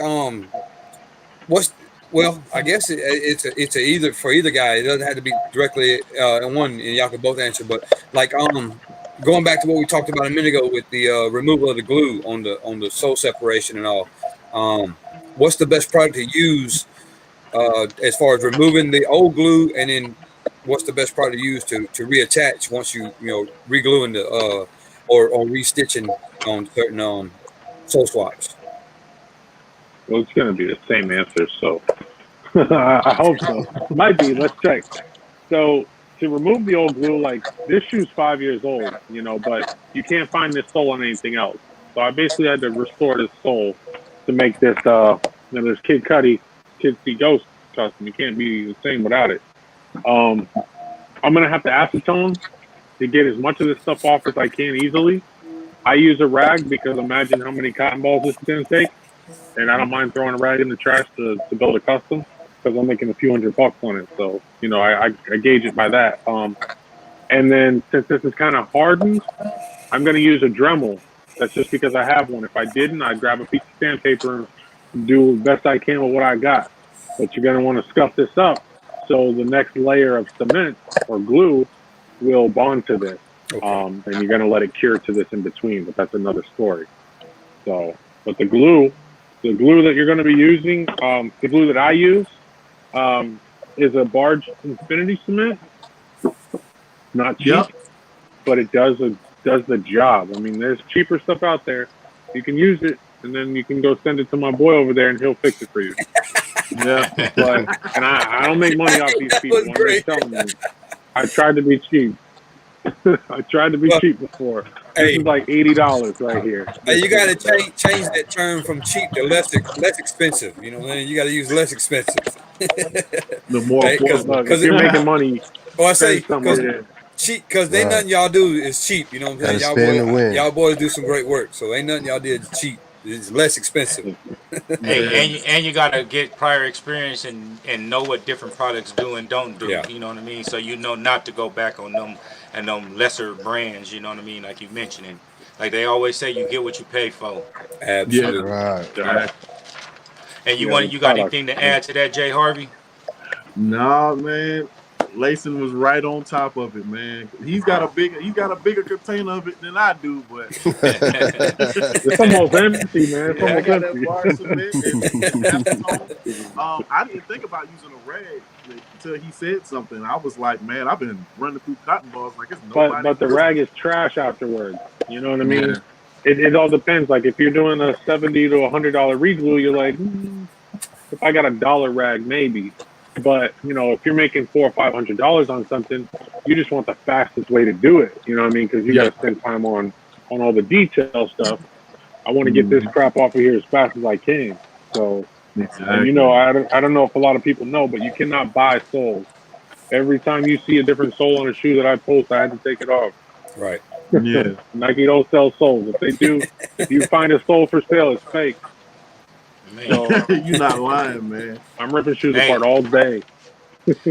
what's well, I guess it's a either for either guy. It doesn't have to be directly in one, and y'all can both answer. But like going back to what we talked about a minute ago with the removal of the glue on the sole separation and all. What's the best product to use as far as removing the old glue, and then what's the best product to use to reattach once re-gluing the or restitching on certain sole swaps? Well, it's going to be the same answer. So I hope so. Might be. Let's check. So to remove the old glue, like this shoe's 5 years old, you know, but you can't find this sole on anything else. So I basically had to restore this sole to make this, this Kid Cudi, Kid See Ghost custom. You can't be the same without it. Um, I'm gonna have to acetone to get as much of this stuff off as I can easily. I use a rag because imagine how many cotton balls this is gonna take, and I don't mind throwing a rag in the trash to build a custom because I'm making a few $100 on it. So you know, I gauge it by that. And then since this is kind of hardened, I'm going to use a Dremel. That's just because I have one. If I didn't, I'd grab a piece of sandpaper and do the best I can with what I got. But you're going to want to scuff this up so the next layer of cement or glue will bond to this. Okay. And you're going to let it cure to this in between, but that's another story. So, but the glue that you're going to be using, the glue that I use, is a Barge Infinity Cement. Not cheap, Yep. but it does the job. I mean, there's cheaper stuff out there. You can use it, and then you can go send it to my boy over there, and he'll fix it for you. Yeah. But and I don't make money off these That people. was I'm great. just telling you. I tried to be cheap. I tried to be cheap before. This Hey. is like $80 right here. Hey, you got to change that term from cheap to less expensive. You know what I mean? You got to use less expensive. The more Hey, 'cause- affordable. Look, if you're making money, Well, I say spend somewhere. cheap because they Right. nothing y'all do is cheap. You know what I'm saying? Gotta spend to win. Y'all boys do some great work, so ain't nothing y'all did cheap. It's less expensive. Hey, and you gotta get prior experience and know what different products do and don't do. Yeah. You know what I mean? So you know not to go back on them and them lesser brands. You know what I mean? Like you mentioned, and like they always say, you get what you pay for. Absolutely. Right. And you Yeah, you got products. anything to add to that, J. Harvey? Nah, man. LACIN was right on top of it, man. He's got a bigger container of it than I do, but It's almost empty, man. It's yeah, I almost got that empty. bar cement and I didn't think about using a rag until he said something. I was like, man, I've been running through cotton balls like it's nobody. But the rag is trash afterwards. You know what I mean? Yeah. It all depends. Like if you're doing a $70 to $100 reglue, you're like, if I got $1 rag, maybe. But you know, if you're making $400 or $500 on something, you just want the fastest way to do it. You know what I mean? Because you got to spend time on all the detail stuff. I want to get this crap off of here as fast as I can. So, and you know, I don't know if a lot of people know, but you cannot buy soles. Every time you see a different sole on a shoe that I post, I had to take it off. Right. Yeah. Nike don't sell soles. If they do, if you find a sole for sale, it's fake. Man. So You're not lying, man. I'm ripping shoes Hey. apart all day.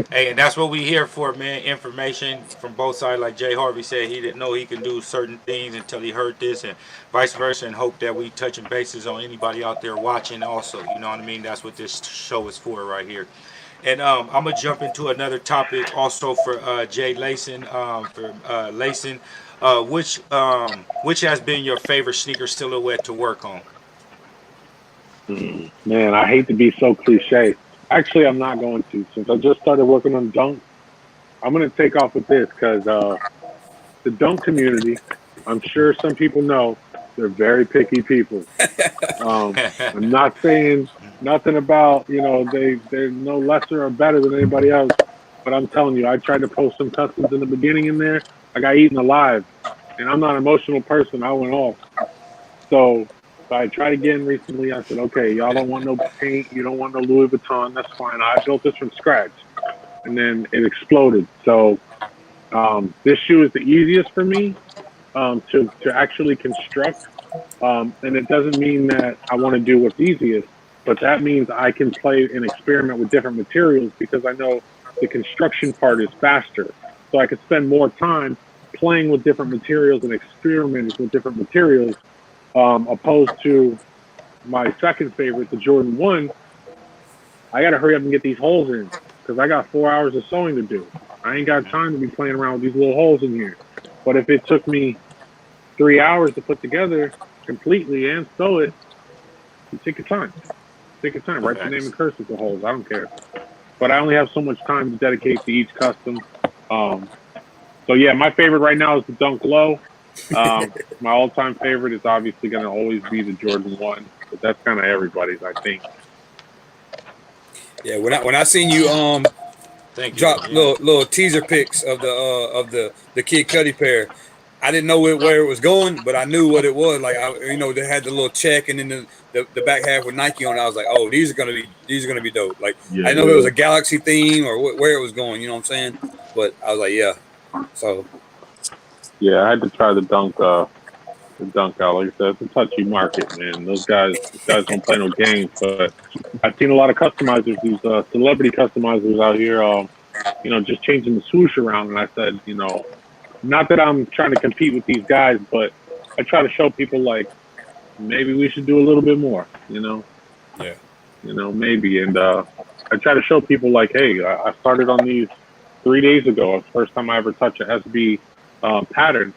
Hey, and that's what we here for, man. Information from both sides. Like Jay Harvey said, he didn't know he can do certain things until he heard this, and vice versa. And hope that we touching bases on anybody out there watching. Also, you know what I mean. That's what this show is for, right here. And I'm gonna jump into another topic also for J.LACIN, for LACIN. Which has been your favorite sneaker silhouette to work on? Man, I hate to be so cliche. Actually, I'm not going to. Since I just started working on Dunk, I'm going to take off with this because the Dunk community, I'm sure some people know, they're very picky people. I'm not saying nothing about, you know, they're no lesser or better than anybody else. But I'm telling you, I tried to post some customs in the beginning in there. I got eaten alive. And I'm not an emotional person. I went off. So I tried again recently. I said, okay, y'all don't want no paint. You don't want no Louis Vuitton. That's fine. I built this from scratch. And then it exploded. So this shoe is the easiest for me to actually construct. And it doesn't mean that I want to do what's easiest, but that means I can play and experiment with different materials because I know the construction part is faster. So I can spend more time playing with different materials and experimenting with different materials, opposed to my second favorite, the Jordan 1. I got to hurry up and get these holes in because I got 4 hours of sewing to do. I ain't got time to be playing around with these little holes in here. But if it took me 3 hours to put together completely and sew it, you take your time. Take your time. Write the name and cursive the holes. I don't care. But I only have so much time to dedicate to each custom. So yeah, my favorite right now is the Dunk Low. My all-time favorite is obviously going to always be the Jordan 1, but that's kind of everybody's, I think. Yeah, when I seen you Thank you. drop little teaser pics of the Kid Cudi pair, I didn't know where it was going, but I knew what it was. Like they had the little check and then the back half with Nike on it. I was like, oh, these are gonna be dope. Like Yeah, I didn't know if it was a Galaxy theme or where it was going. You know what I'm saying? But I was like, yeah. So yeah, I had to try the Dunk out. Like I said, it's a touchy market, man. Those guys don't play no games. But I've seen a lot of customizers, these celebrity customizers out here, just changing the swoosh around. And I said, not that I'm trying to compete with these guys, but I try to show people like maybe we should do a little bit more, Yeah. maybe. And I try to show people like, hey, I started on these 3 days ago. It's the first time I ever touched a SB pattern,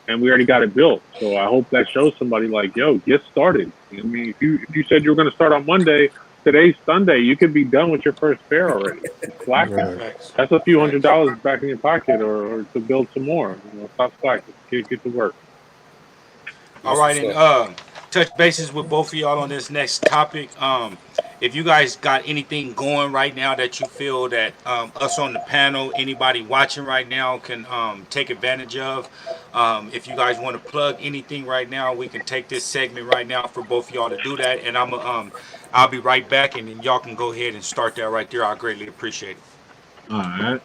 and we already got it built. So I hope that shows somebody like, yo, get started. I mean, if you said you were going to start on Monday, today's Sunday, you could be done with your first pair already. It's slacking. Right. Facts. That's a few $100s back in your pocket, or to build some more. Stop slacking. Get to work. All That's right, what's and up. touch bases with both of y'all on this next topic. If you guys got anything going right now that you feel that us on the panel, anybody watching right now can take advantage of. If you guys want to plug anything right now, we can take this segment right now for both of y'all to do that, and I'll be right back, and then y'all can go ahead and start that right there. I greatly appreciate it. All right.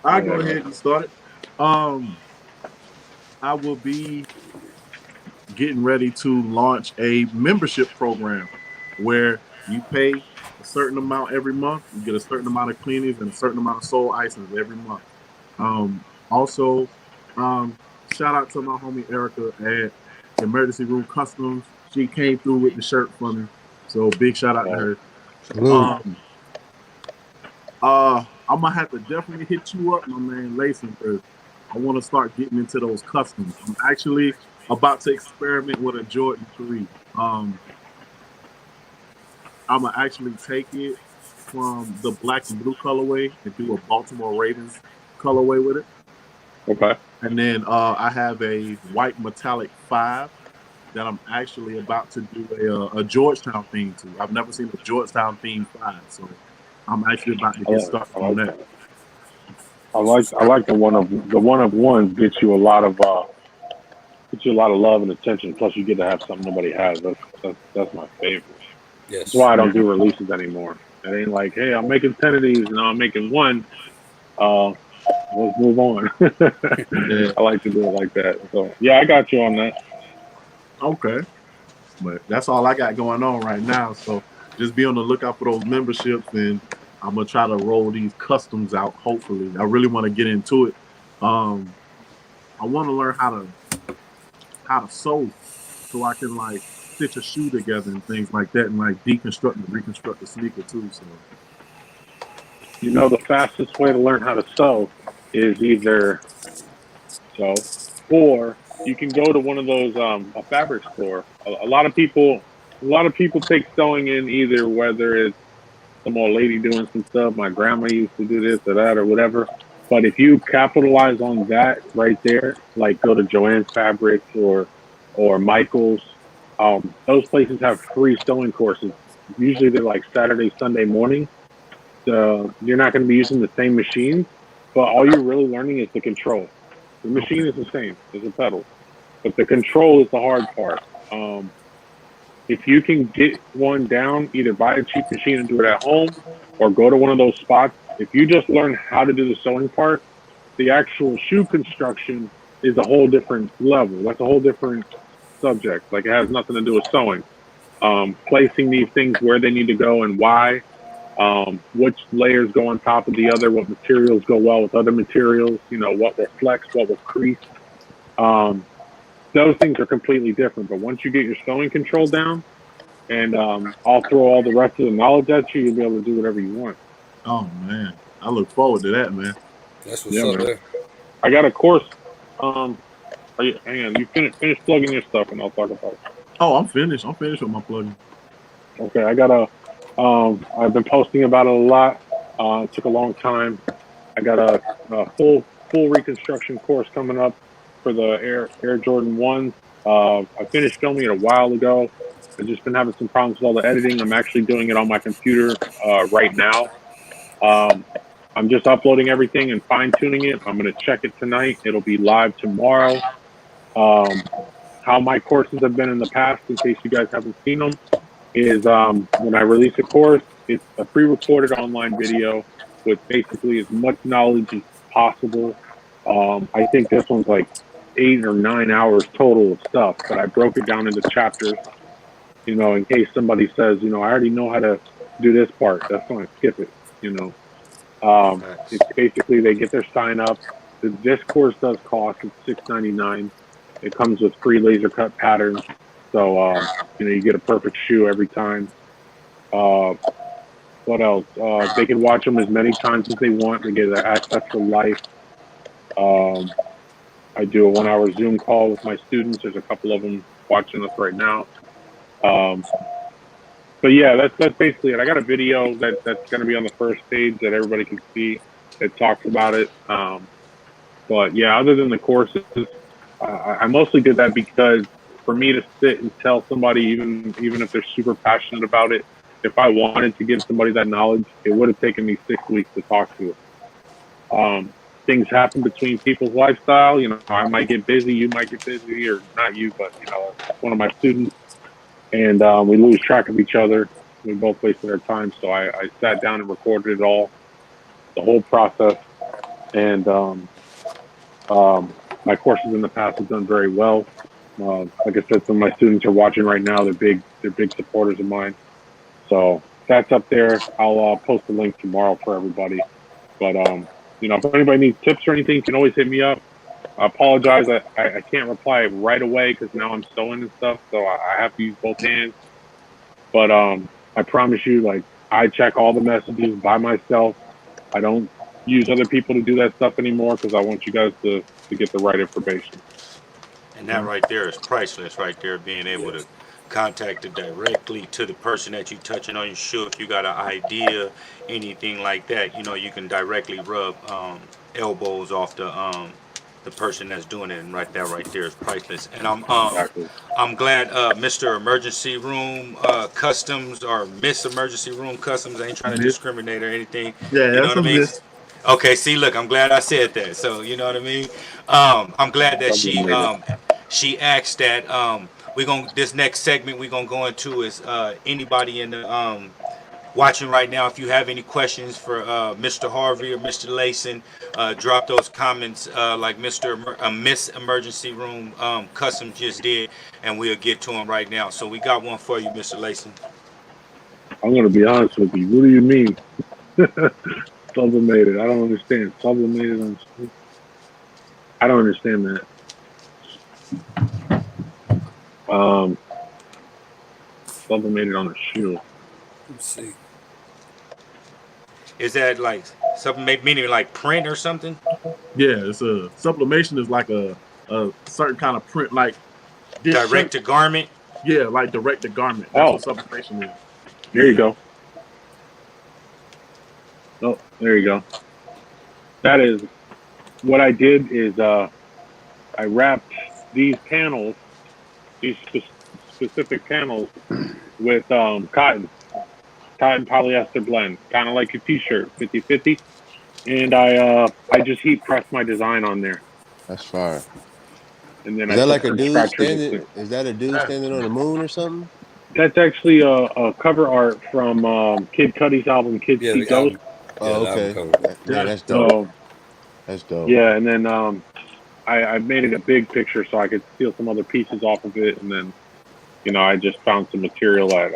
I'll go ahead and start it. I will be getting ready to launch a membership program where you pay a certain amount every month, you get a certain amount of cleanings and a certain amount of soul icings every month. Also, shout out to my homie Erica at Emergency Room Customs. She came through with the shirt for me, so big shout out to her. Salute. I'm gonna have to definitely hit you up, my man Lacin, because I want to start getting into those customs. I'm actually about to experiment with a Jordan 3. I'm gonna actually take it from the black and blue colorway and do a Baltimore Ravens colorway with it. Okay. And then I have a white metallic 5 that I'm actually about to do a Georgetown theme to. I've never seen a Georgetown theme 5, so I'm actually about to get started on that. I like the one of one gets you a lot of love and attention. Plus, you get to have something nobody has. That's my favorite. Yes. That's why I don't do releases anymore. It ain't like, hey, I'm making 10 of these and I'm making one. Let's move on. I like to do it like that. So yeah, I got you on that. Okay. But that's all I got going on right now. So just be on the lookout for those memberships, and I'm gonna try to roll these customs out. Hopefully, I really want to get into it. I want to learn how to sew, so I can like stitch a shoe together and things like that, and like deconstruct and reconstruct the sneaker too. So The fastest way to learn how to sew is either sew, or you can go to one of those a fabric store. A lot of people take sewing in either whether it's some old lady doing some stuff. My grandma used to do this or that or whatever. But if you capitalize on that right there, like go to Joann's Fabrics or Michael's, those places have free sewing courses. Usually they're like Saturday, Sunday morning. So you're not going to be using the same machines, but all you're really learning is the control. The machine is the same, it's a pedal, but the control is the hard part. If you can get one down, either buy a cheap machine and do it at home, or go to one of those spots. If you just learn how to do the sewing part, the actual shoe construction is a whole different level. That's a whole different subject. Like it has nothing to do with sewing. Placing these things where they need to go and why. Which layers go on top of the other, what materials go well with other materials, what will flex, what will crease. Those things are completely different. But once you get your sewing control down, and I'll throw all the rest of the knowledge at you, you'll be able to do whatever you want. oh man, I look forward to that, man. That's what's up man. there. I got a course. Hang on, you finish plugging your stuff, and I'll talk about it. Oh, I'm finished. I'm finished with my plugin. Okay, I got I've been posting about it a lot. It took a long time. I got a full reconstruction course coming up for the Air Jordan 1s. I finished filming it a while ago. I've just been having some problems with all the editing. I'm actually doing it on my computer right now. I'm just uploading everything and fine-tuning it. I'm going to check it tonight. It'll be live tomorrow. How my courses have been in the past, in case you guys haven't seen them, is when I release a course, it's a pre-recorded online video with basically as much knowledge as possible. I think this one's like 8 or 9 hours total of stuff, but I broke it down into chapters, in case somebody says, I already know how to do this part. That's fine, skip it, It's basically they get their sign up. this course does cost. It's $6.99. It comes with free laser cut patterns, so you get a perfect shoe every time. What else? They can watch them as many times as they want. They get access for life. I do a 1 hour Zoom call with my students. There's a couple of them watching us right now. But yeah, that's basically it. I got a video that's going to be on the first page that everybody can see that talks about it. But yeah, other than the courses, I mostly did that because for me to sit and tell somebody, even if they're super passionate about it, if I wanted to give somebody that knowledge, it would have taken me 6 weeks to talk to them. Things happen between people's lifestyle. I might get busy, you might get busy, or not you, but one of my students, and we lose track of each other. We both wasted our time, so I sat down and recorded it all, the whole process, and my courses in the past have done very well. Like I said, some of my students are watching right now. They're big supporters of mine. So that's up there. I'll post a link tomorrow for everybody. But if anybody needs tips or anything, you can always hit me up. I apologize. I can't reply right away because now I'm sewing and stuff, so I have to use both hands. But I promise you, I check all the messages by myself. I don't use other people to do that stuff anymore because I want you guys to get the right information. And that right there is priceless right there, being able to contact it directly to the person that you touching on your shoe. If you got an idea, anything like that, you can directly rub elbows off the person that's doing it, and right there is priceless. And Exactly. I'm glad Mr. Emergency Room Customs or Miss Emergency Room Customs, I ain't trying to discriminate or anything. Yeah, You know that's what I a mean? miss. Okay, see, look, I'm glad I said that. So you know what I mean. I'm glad that she asked that. We're gonna this next segment we're gonna go into is anybody in the watching right now. If you have any questions for Mr. Harvey or Mr. Lacin, drop those comments like Miss Emergency Room Custom just did, and we'll get to them right now. So we got one for you, Mr. Lacin. I'm going to be honest with you. What do you mean? Sublimated. I don't understand. Sublimated on. I don't understand that. Sublimated on a shoe. Let's see. Is that like something meaning like print or something? Yeah, it's a sublimation is like a certain kind of print, like this Direct shirt. to garment. Yeah, like direct to garment. That's what sublimation is. There you go. Oh, there you go. That is what I did is I wrapped these panels, these specific panels with cotton polyester blend, kind of like a t-shirt, 50-50. And I just heat pressed my design on there. That's fire. And then Is I that put like a some dude scratchers. standing? Is that a dude standing on the moon or something? That's actually a cover art from Kid Cudi's album Kids Yeah, See the Ghosts. album. Oh, Yeah, the album okay. cover. Man, that's dope. dope. So That's dope. yeah, and then I made it a big picture so I could steal some other pieces off of it, and then I just found some material at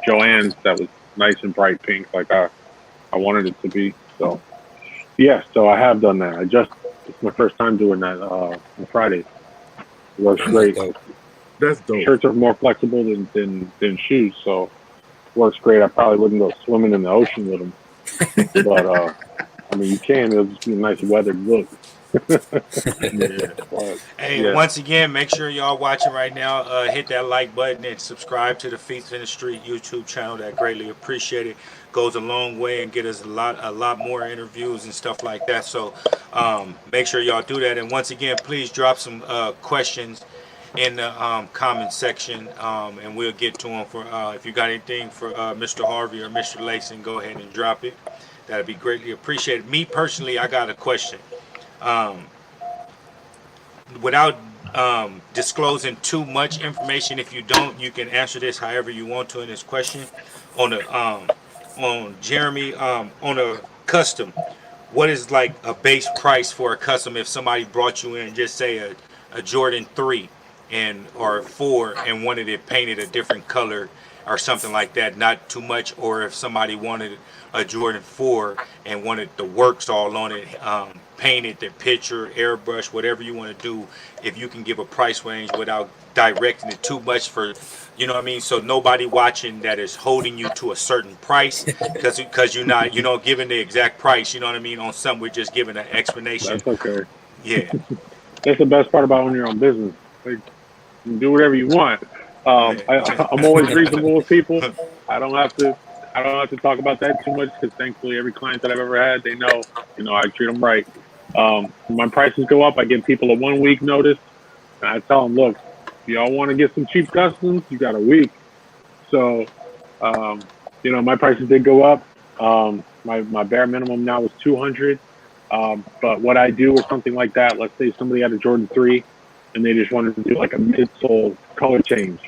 Joann's that was nice and bright pink, like I wanted it to be. So yeah, so I have done that. It's my first time doing that on Friday. It works great. That's dope. Shirts are more flexible than shoes, so it works great. I probably wouldn't go swimming in the ocean with them, but I mean, you can. It'll just be a nice weathered look. Yeah. But, Hey, yeah. once again, make sure y'all watching right now. Hit that like button and subscribe to the Feats in the Street YouTube channel. That greatly appreciated. Goes a long way and get us a lot more interviews and stuff like that. So make sure y'all do that. And once again, please drop some questions in the comment section, and we'll get to them. For if you got anything for Mr. Harvey or Mr. Lacin, go ahead and drop it. That'd be greatly appreciated. Me personally, I got a question. Without disclosing too much information, if you don't, you can answer this however you want to in this question. On Jeremy, on a custom, what is like a base price for a custom if somebody brought you in, just say a Jordan 3 or 4 and wanted it painted a different color, or something like that, not too much. Or if somebody wanted a Jordan 4 and wanted the works all on it, painted, the picture, airbrush, whatever you want to do, if you can give a price range without directing it too much for, you know what I mean, so nobody watching that is holding you to a certain price, because you're not, giving the exact price, you know what I mean, on something. We're just giving an explanation. That's okay. Yeah. That's the best part about owning your own business. Like, you can do whatever you want. I'm always reasonable with people. I don't have to. I don't have to talk about that too much because thankfully every client that I've ever had, they know, I treat them right. When my prices go up, I give people a 1 week notice, and I tell them, look, if y'all want to get some cheap customs, you got a week. So, my prices did go up. My bare minimum now is 200. But what I do with something like that, let's say somebody had a Jordan 3 and they just wanted to do like a midsole color change.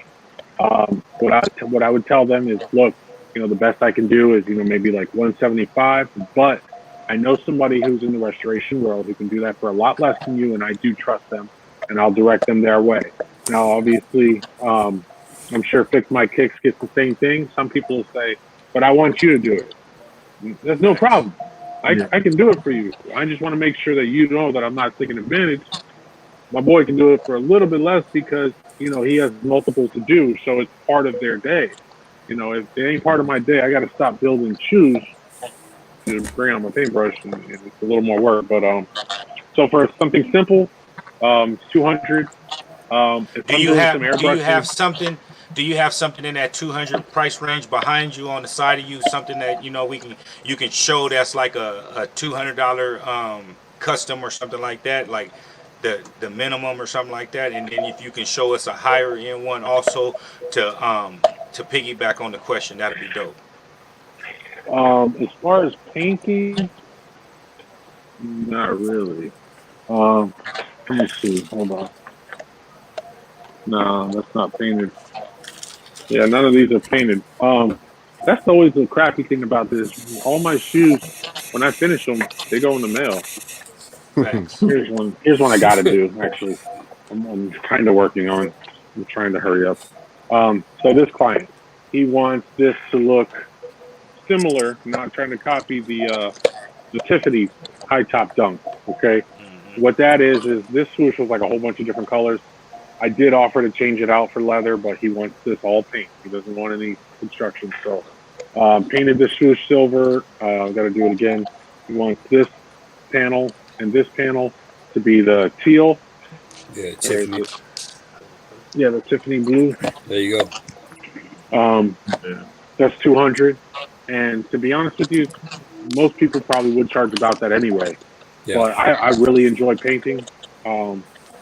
What I would tell them is, look, the best I can do is, maybe like 175, but I know somebody who's in the restoration world who can do that for a lot less than you, and I do trust them, and I'll direct them their way. Now, obviously, I'm sure Fix My Kicks gets the same thing. Some people will say, but I want you to do it. That's no problem. I can do it for you. I just want to make sure that you know that I'm not taking advantage. My boy can do it for a little bit less because, he has multiple to do, so it's part of their day. If it ain't part of my day, I got to stop building shoes to bring out my paintbrush, and it's a little more work. But so for something simple, 200. If Do I'm you doing have some do you have airbrushing, something? Do you have something in that 200 price range behind you on the side of you? Something that you can show that's like a $200 custom or something like that, like the minimum or something like that. And then if you can show us a higher end one also to piggyback on the question, that'd be dope. as far as painting, not really. Let me see. Hold on. No, that's not painted. Yeah, none of these are painted. That's always the crappy thing about this. All my shoes, when I finish them, they go in the mail. Facts. Here's one. Here's one I got to do. Actually, I'm kind of working on. I'm trying to hurry up. So this client, he wants this to look similar. Not trying to copy the Tiffany high top dunk. Okay, what that is this swoosh was like a whole bunch of different colors. I did offer to change it out for leather, but he wants this all paint. He doesn't want any construction. So painted this swoosh silver. I've got to do it again. He wants this panel and this panel to be the teal. Yeah, Tiffany. Yeah, the Tiffany blue. There you Um, Yeah. that's 200. And to be honest with you, most people probably would charge about that anyway. Yeah. But I really enjoy painting.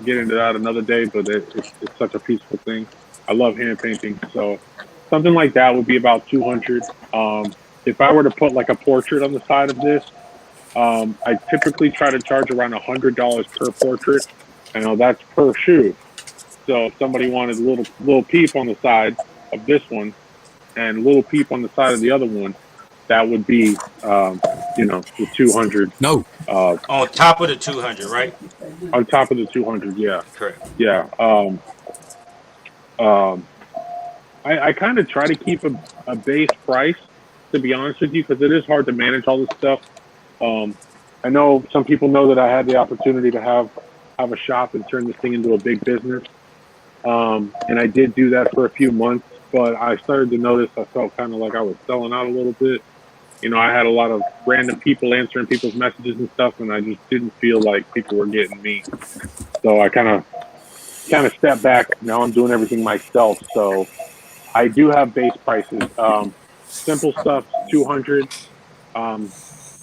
Get into that another day, but it's such a peaceful thing. I love hand painting. So something like that would be about 200. If I were to put like a portrait on the side of this, I typically try to charge around $100 per portrait. I know that's per shoe. So if somebody wanted a little peep on the side of this one and a little peep on the side of the other one, that would be the 200. No. On top of the 200, right? On top of the 200, yeah. Correct. Yeah. I kind of try to keep a base price, to be honest with you, because it is hard to manage all this stuff. I know some people know that I had the opportunity to have a shop and turn this thing into a big business. And I did do that for a few months, but I started to notice I felt kind of like I was selling out a little bit. I had a lot of random people answering people's messages and stuff, and I just didn't feel like people were getting me. So I kind of stepped back. Now I'm doing everything myself. So I do have base prices. Simple stuff, 200.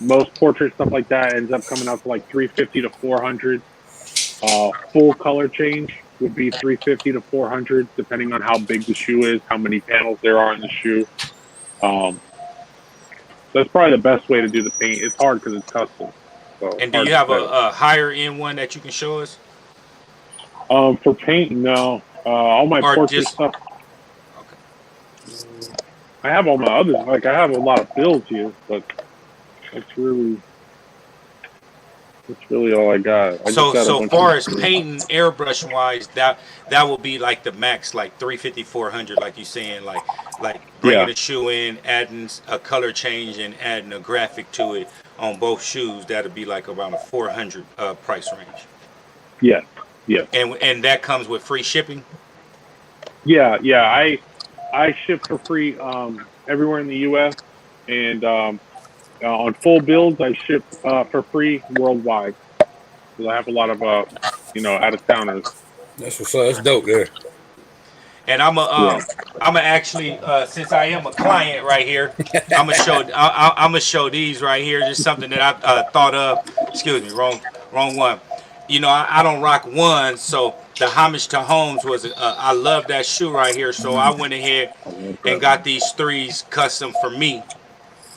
Most portrait stuff like that ends up coming out to like 350 to 400. Full color change would be 350 to 400, depending on how big the shoe is, how many panels there are in the shoe. That's probably the best way to do the paint. It's hard because it's custom. So And do you have a higher end one that you can show us? For paint, no. All my Or portrait just- stuff. I have all my others. Like I have a lot of builds here, but it's really That's really all I got. I just got a So bunch far of. as painting airbrush wise, that will be like the max, like 350, 400, like you saying, like bringing Yeah. a shoe in, adding a color change, and adding a graphic to it on both shoes. That'll be like around a 400 price range, Yes. Yes. and that comes with free shipping. Yeah. Yeah. I ship for free everywhere in the U.S. and on full builds I ship for free worldwide because I have a lot of out of towners. That's what's up. That's dope there. And Yeah. I'm gonna actually since I am a client right here, I'm gonna show these right here. Just something that I thought of. Excuse me, wrong one. You know, I don't rock ones, so the homage to Holmes was I love that shoe right here. So I went ahead I love and that. got these threes custom for me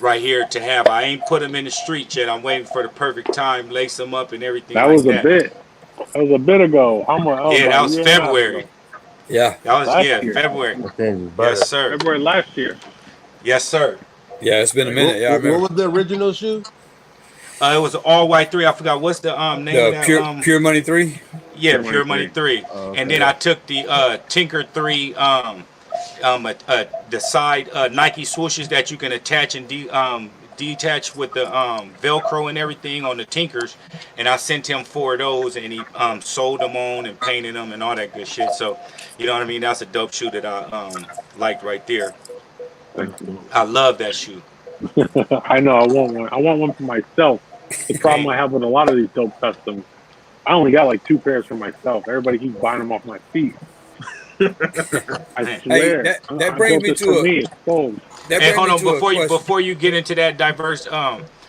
right here to have. I ain't put them in the street yet. I'm waiting for the perfect time, lace them up and everything That like was a that. bit. That was a bit ago. I was Yeah, that about a was year and a half February. ago. Yeah. That was Last yeah year. February. That thing is Yes, butter. sir. February last year. Yes, sir. Yeah. It's been a minute. Yeah, I What remember. was the original shoe? It was an all white three. I forgot what's the name of The that Pure Money 3. yeah, Pure Money Pure Money 3. 3. Oh, And okay. then I took the Tinker 3 the side Nike swooshes that you can attach and detach with the Velcro and everything on the Tinkers, and I sent him 4 of those, and he sold them on and painted them and all that good shit. So, you know what I mean? That's a dope shoe that I liked right there. Thank you. I love that shoe. I know. I want one. I want one for myself. The problem Hey, I have with a lot of these dope customs, I only got like 2 pairs for myself. Everybody keeps buying them off my feet. I man. Hey, swear. that I brings built me this for to me. It's sold. Hey, hold on a question. before you get into that diverse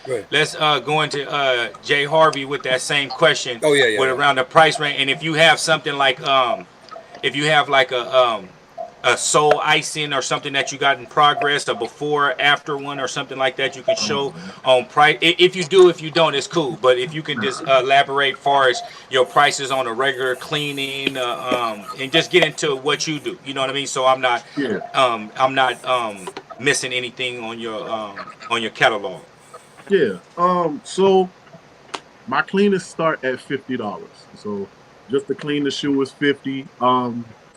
Right. let's go into J. Harvey with that same question Oh yeah, yeah, with yeah. around the price range, and if you have something like if you have like a soul icing or something that you got in progress, a before after one or something like that, you can show on price. If you do, if you don't, it's cool. But if you can just elaborate far as your prices on a regular cleaning, and just get into what you do. You know what I mean? So Yeah, I'm not missing anything on your catalog. yeah. So my cleaners start at $50. So just to clean the shoe is 50.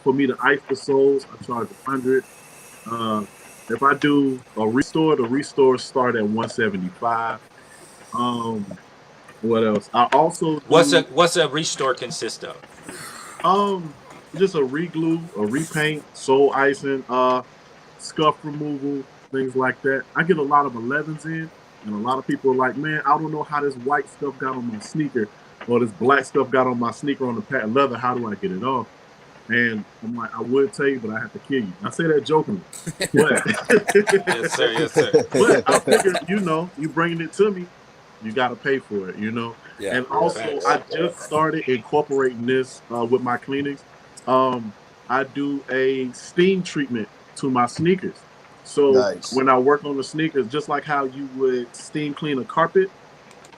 For me to ice the soles, I charge 100. Uh, if I do a restore, the restores start at 175. Um, what else? I also do What's a restore consist of? um just a reglue, a repaint, sole icing, scuff removal, things like that. I get a lot of 11s in, and a lot of people are like, man, I don't know how this white stuff got on my sneaker or this black stuff got on my sneaker on the patent leather. How do I get it off? And I'm like, I would tell you, but I have to kill you. I say that jokingly, but Yes, sir. Yes, sir. but I figure, you bringing it to me, you got to pay for it, Yeah. And also, Facts. I just started incorporating this with my cleanings. I do a steam treatment to my sneakers. So Nice. when I work on the sneakers, just like how you would steam clean a carpet,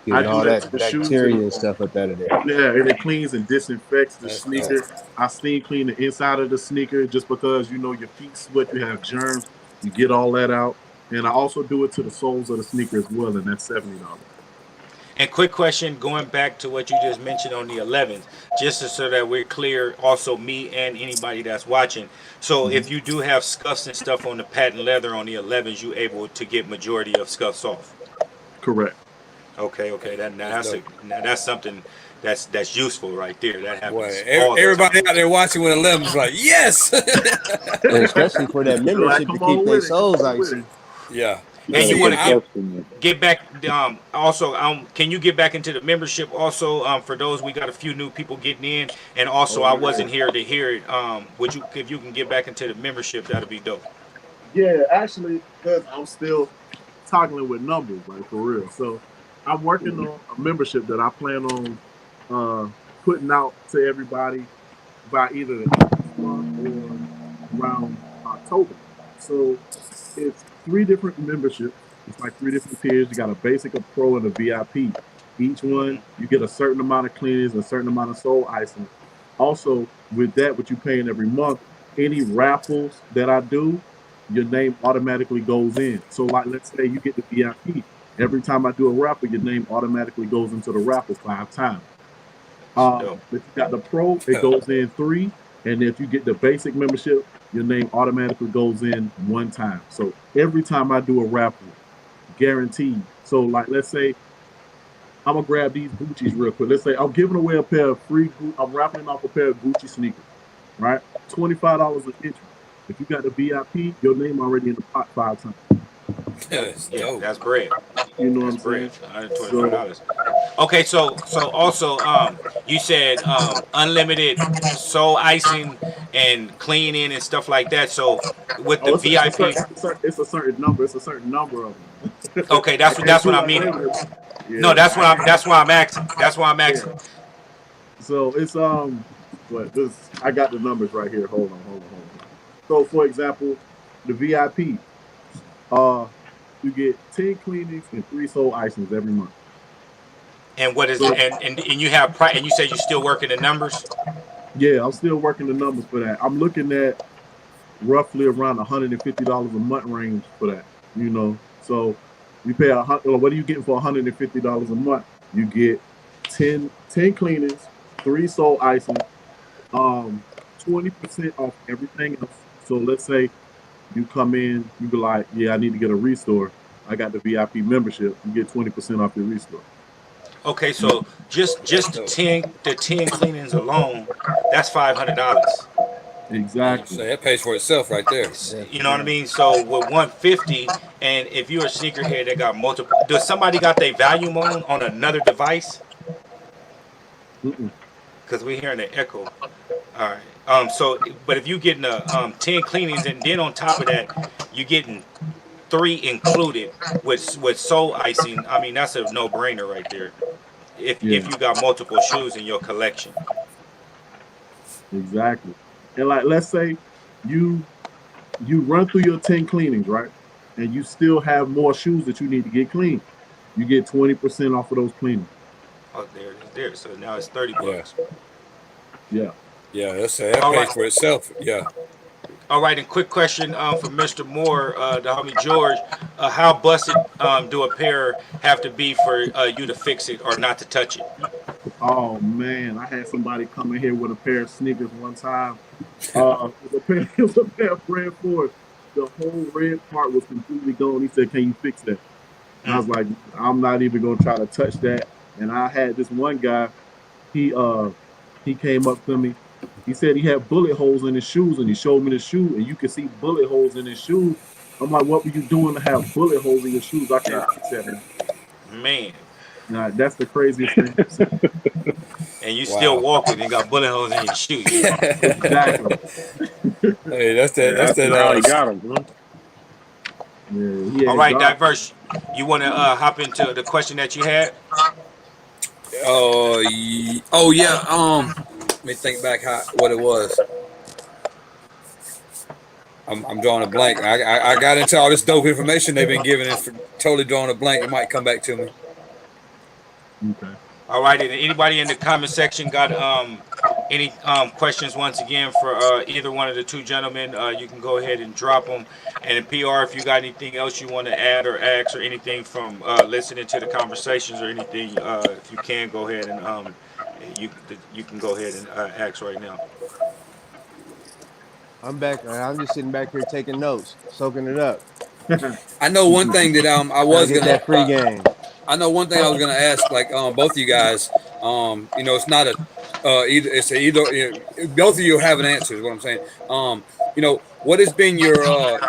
I Getting do all that that to the shoes. bacteria and stuff up out of there. Yeah, and it cleans and disinfects the That's sneaker. dope. I steam clean the inside of the sneaker just because your feet sweat, you have germs, you get all that out. And I also do it to the soles of the sneaker as well, and that's $70. And quick question, going back to what you just mentioned on the 11th, just so that we're clear, also me and anybody that's watching. So Mhm. if you do have scuffs and stuff on the patent leather on the 11s, you able to get majority of scuffs off. Correct. Okay. Now that's something that's useful right there. That Boy, happens all the everybody time. out there watching with 11's like, yes. And especially for that They're like, membership to come keep on their with it. Come souls on with it. icy. Yeah. You And And gotta you see, want get to a I, customer. get back also can you get back into the membership also for those, we got a few new people getting in, and also Oh I yeah. wasn't here to hear it, would you, if you can get back into the membership, that'll be dope. Yeah, actually, because I'm still toggling with numbers, like for real. So I'm working on a membership that I plan on putting out to everybody by either the end of this month or around October. So it's 3 different memberships. It's like 3 different tiers. You got a basic, a pro, and a VIP. Each one, you get a certain amount of cleanings, a certain amount of soul icing. Also, with that, what you're paying every month, any raffles that I do, your name automatically goes in. So, like, let's say you get the VIP. Every time I do a raffle, your name automatically goes into the raffle 5 times. Dope. If you got the pro, it goes in 3, and if you get the basic membership, your name automatically goes in 1 time. So every time I do a raffle, guaranteed. So like, let's say I'm gonna grab these Gucci's real quick. Let's say I'm giving away a pair of I'm raffling off a pair of Gucci sneakers, right? $25 an entry. If you got the VIP, your name already in the pot 5 times. Yes, Yeah, dope. that's bread. You know That's what I'm bread. saying? $125. Okay, so also you said unlimited soul icing and cleaning and stuff like that. So with the Oh, it's a VIP, certain, it's a certain number. It's a certain number of them. okay, I can't that's what do I like mean. No, yeah, that's why I'm asking. That's why I'm yeah. asking. So it's what this I got the numbers right here. Hold on. So for example, the VIP, you get 10 cleanings and 3 soul icings every month. And what is So and you have and you said you're still working the numbers. yeah, I'm still working the numbers for that. I'm looking at roughly around $150 a month range for that. You know, so you pay what are you getting for $150 a month? You get 10 cleanings, 3 soul icing, 20% off everything else. So let's say you come in, you be like, yeah, I need to get a restore. I got the VIP membership. You get 20% off your restore. Okay, so just the ten cleanings alone, that's $500. Exactly. So that pays for itself right there. You know what I mean? So with 150, and if you're a sneakerhead that got multiple, does somebody got their volume on another device? Mm-mm. Because we're hearing the echo. All right. So, but if you getting 10 cleanings, and then on top of that, you getting 3 included with soul icing. I mean, that's a no brainer right there. If Yeah, you got multiple shoes in your collection. exactly. And like, let's say you run through your 10 cleanings, right? And you still have more shoes that you need to get clean. You get 20% off of those cleanings. Oh, there it is. There. So now it's 30 Yeah, bucks. Yeah. yeah. That All pays right. for itself. Yeah. All right, and quick question for Mr. Moore, the homie George. How busted do a pair have to be for you to fix it or not to touch it? Oh man, I had somebody come in here with a pair of sneakers one time. It was a pair of Brand Fords. The whole red part was completely gone. He said, "Can you fix that?" And I Mm. was like, "I'm not even gonna try to touch that." And I had this one guy. He he came up to me. He said he had bullet holes in his shoes, and he showed me the shoe, and you could see bullet holes in his shoes. I'm like, "What were you doing to have bullet holes in your shoes?" I can't fix that, man. Man, Nah, that's the craziest thing I've seen. and you still Wow. walking and got bullet holes in your shoe. Exactly. Hey, that's that. Yeah, That's asking that. how he got them, huh? Yeah, he All had right, God. Diverse. You want to hop into the question that you had? Oh yeah. Let me think back what it was. I'm drawing a blank. I got into all this dope information they've been giving, and for totally drawing a blank. It might come back to me. Okay. All right, and anybody in the comment section got any questions once again for either one of the two gentlemen, you can go ahead and drop them. And in PR, if you got anything else you want to add or ask or anything from listening to the conversations or anything, if you can go ahead and you you can go ahead and ask right now. I'm back. I'm just sitting back here taking notes, soaking it up, I know one thing that I trying to was get gonna that free game. I know one thing I was gonna ask, like both of you guys. It's not a either. It's a either. Both of you have an answer. Is what I'm saying. What has been your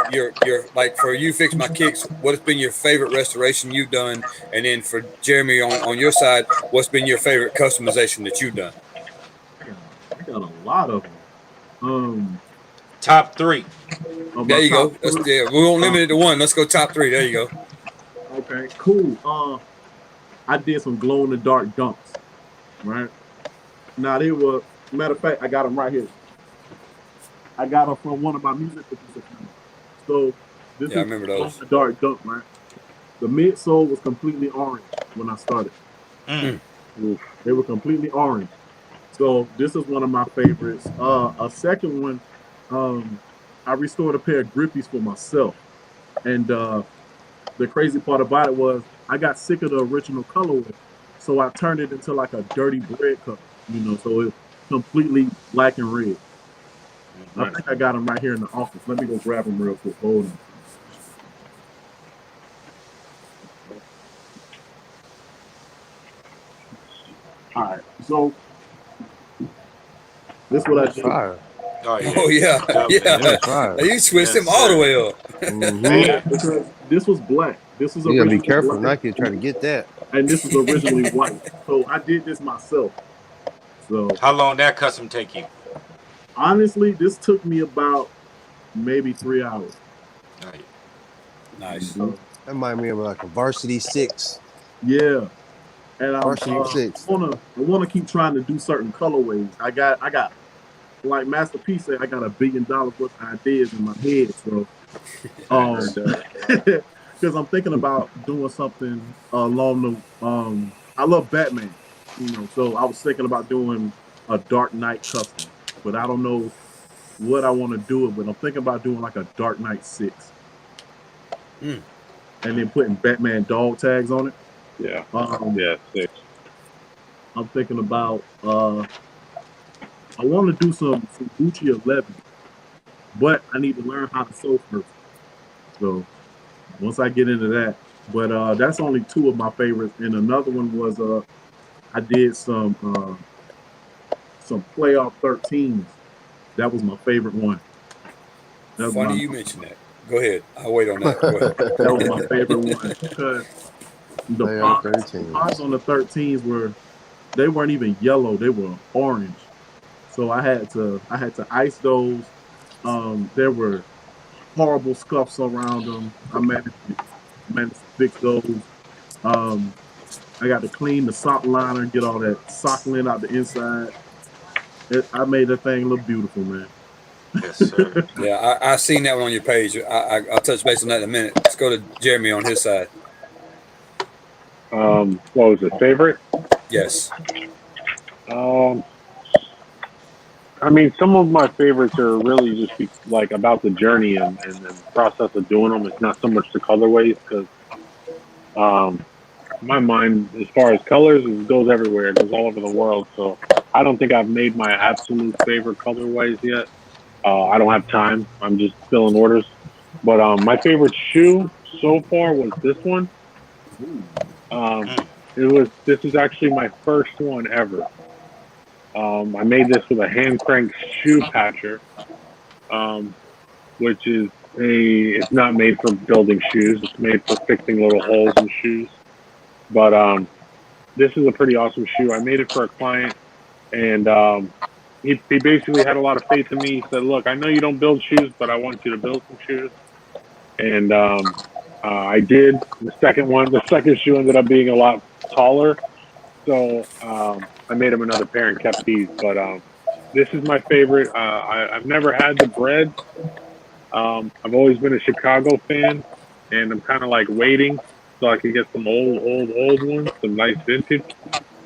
like for you fix my kicks? What has been your favorite restoration you've done? And then for Jeremy on your side, what's been your favorite customization that you've done? I got a lot of them. Top 3. There My you go. top three. We won't Uh, limit it to one. Let's go top 3. There you go. okay, cool. I did some glow in the dark dunks. Right now, they were matter of fact, I got them right here. I got them from one of my music producers. So this Yeah, I is remember glow in those. the dark dunk, right? The midsole was completely orange when I started. Mm. Mm. They were completely orange. So this is one of my favorites. A second one, I restored a pair of grippies for myself. And the crazy part about it was I got sick of the original colorway, so I turned it into like a dirty bread color. So it's completely black and red. I think I got them right here in the office. Let me go grab them real quick. Hold on. All right, so this is what I did. Fire. Oh yeah. Oh yeah, yeah. That's fire. You switched Yes, him all the sir. way up. Mm-hmm. Because this was black. This was You gotta be originally careful. black, Nike trying to get that. and this is originally white. So I did this myself. So How long that custom take you? honestly, this took me about maybe 3 hours. Oh, yeah. Nice. So, That remind me of like a Varsity 6. yeah, and Varsity 6. I wanna keep trying to do certain colorways. I got like Master P said, I got $1 billion worth of ideas in my head. So because I'm thinking about doing something along the I love Batman, so I was thinking about doing a Dark Knight custom, but I don't know what I want to do it with. I'm thinking about doing like a Dark Knight 6. And then putting Batman dog tags on it. Yeah. Yeah, 6. I'm thinking about I want to do some Gucci 11, but I need to learn how to sew first. So once I get into that, but that's only 2 of my favorites. And another one was I did some playoff 13s. That was my favorite one. Funny you mentioned that. Go ahead. I'll wait on that. Go ahead. That was my favorite one because the pods on the 13s they weren't even yellow; they were orange. So I had to ice those. There were horrible scuffs around them. I managed to fix those. I got to clean the sock liner, get all that sock lint out the inside. I made that thing look beautiful, man. Yes, sir. Yeah, I seen that one on your page. I'll touch base on that in a minute. Let's go to Jeremy on his side. What was it? Favorite? Yes. I mean, some of my favorites are really just like about the journey and the process of doing them. It's not so much the colorways because my mind, as far as colors, it goes everywhere. It goes all over the world. So I don't think I've made my absolute favorite colorways yet. I don't have time. I'm just filling orders. But my favorite shoe so far was this one. This is actually my first one ever. I made this with a hand crank shoe patcher, which is it's not made for building shoes. It's made for fixing little holes in shoes. But this is a pretty awesome shoe. I made it for a client, and he basically had a lot of faith in me. He said, "Look, I know you don't build shoes, but I want you to build some shoes." And I did. The second shoe ended up being a lot taller, so I made him another pair and kept these. But this is my favorite. I've never had the bread. I've always been a Chicago fan, and I'm kind of like waiting so I can get some old ones, some nice vintage.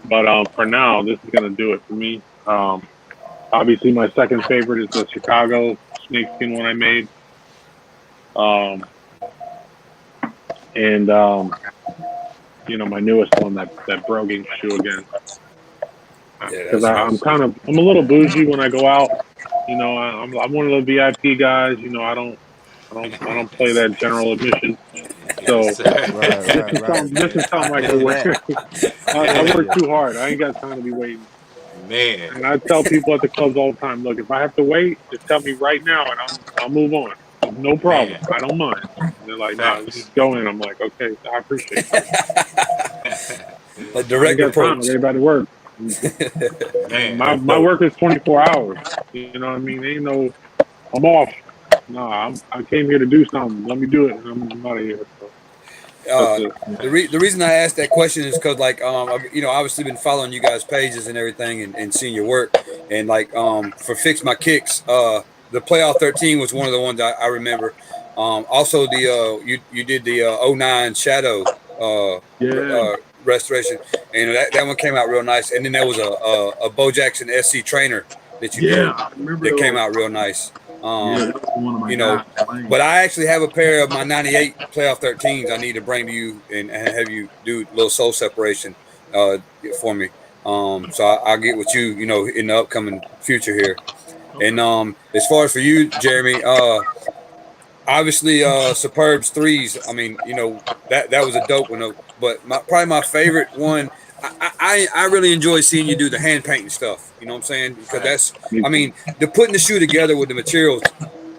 But for now, this is gonna do it for me. Obviously, my second favorite is the Chicago snakeskin one I made. And my newest one, that Brogan shoe again. Because I'm a little bougie when I go out. I'm one of the VIP guys. I don't play that general admission. So Yes, this is something I can wear. I work too hard. I ain't got time to be waiting. man. And I tell people at the clubs all the time, look, if I have to wait, just tell me right now, and I'll move on. No problem. Man. I don't mind. And they're like, no, just go in. I'm like, okay, I appreciate it. A direct approach. Everybody work. Man, my work is 24 hours. You know what I mean? Ain't no, I'm off. No, I came here to do something. Let me do it. I'm out of here. So, the reason I asked that question is because, like, obviously been following you guys' pages and everything and seeing your work. And, like, for Fix My Kicks, the Playoff 13 was one of the ones I remember. Also, you did the 09 Shadow restoration, and that one came out real nice. And then there was a Bo Jackson SC trainer that you did I remember that those. came out real nice. Yeah, that was one of my You know, guys. but I actually have a pair of my 98 playoff 13s I need to bring to you and have you do a little soul separation for me. So I'll get with you, you know, in the upcoming future here. And Okay. as far as for you, Jeremy, obviously Superb's threes. I mean, you know, that was a dope one. But probably my favorite one. I really enjoy seeing you do the hand painting stuff. You know what I'm saying? Because that's, Me I too. mean, the putting the shoe together with the materials.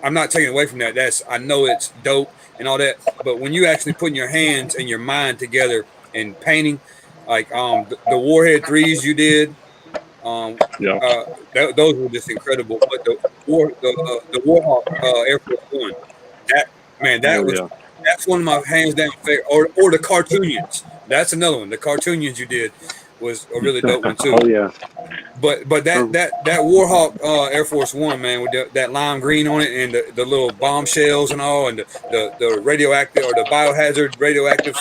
I'm not taking away from that. I know it's dope and all that. But when you actually putting your hands and your mind together and painting, like the Warhead threes you did, um, Yeah. uh, those were just incredible. But the Warhawk Air Force One, that man, Oh yeah. that's one of my hands down favorite. Or the cartoonians. That's another one. The cartoonians you did was a really dope one too. Oh yeah. But that Warhawk Air Force One, man, with that lime green on it and the little bombshells and all, and the radioactive or the biohazard radioactive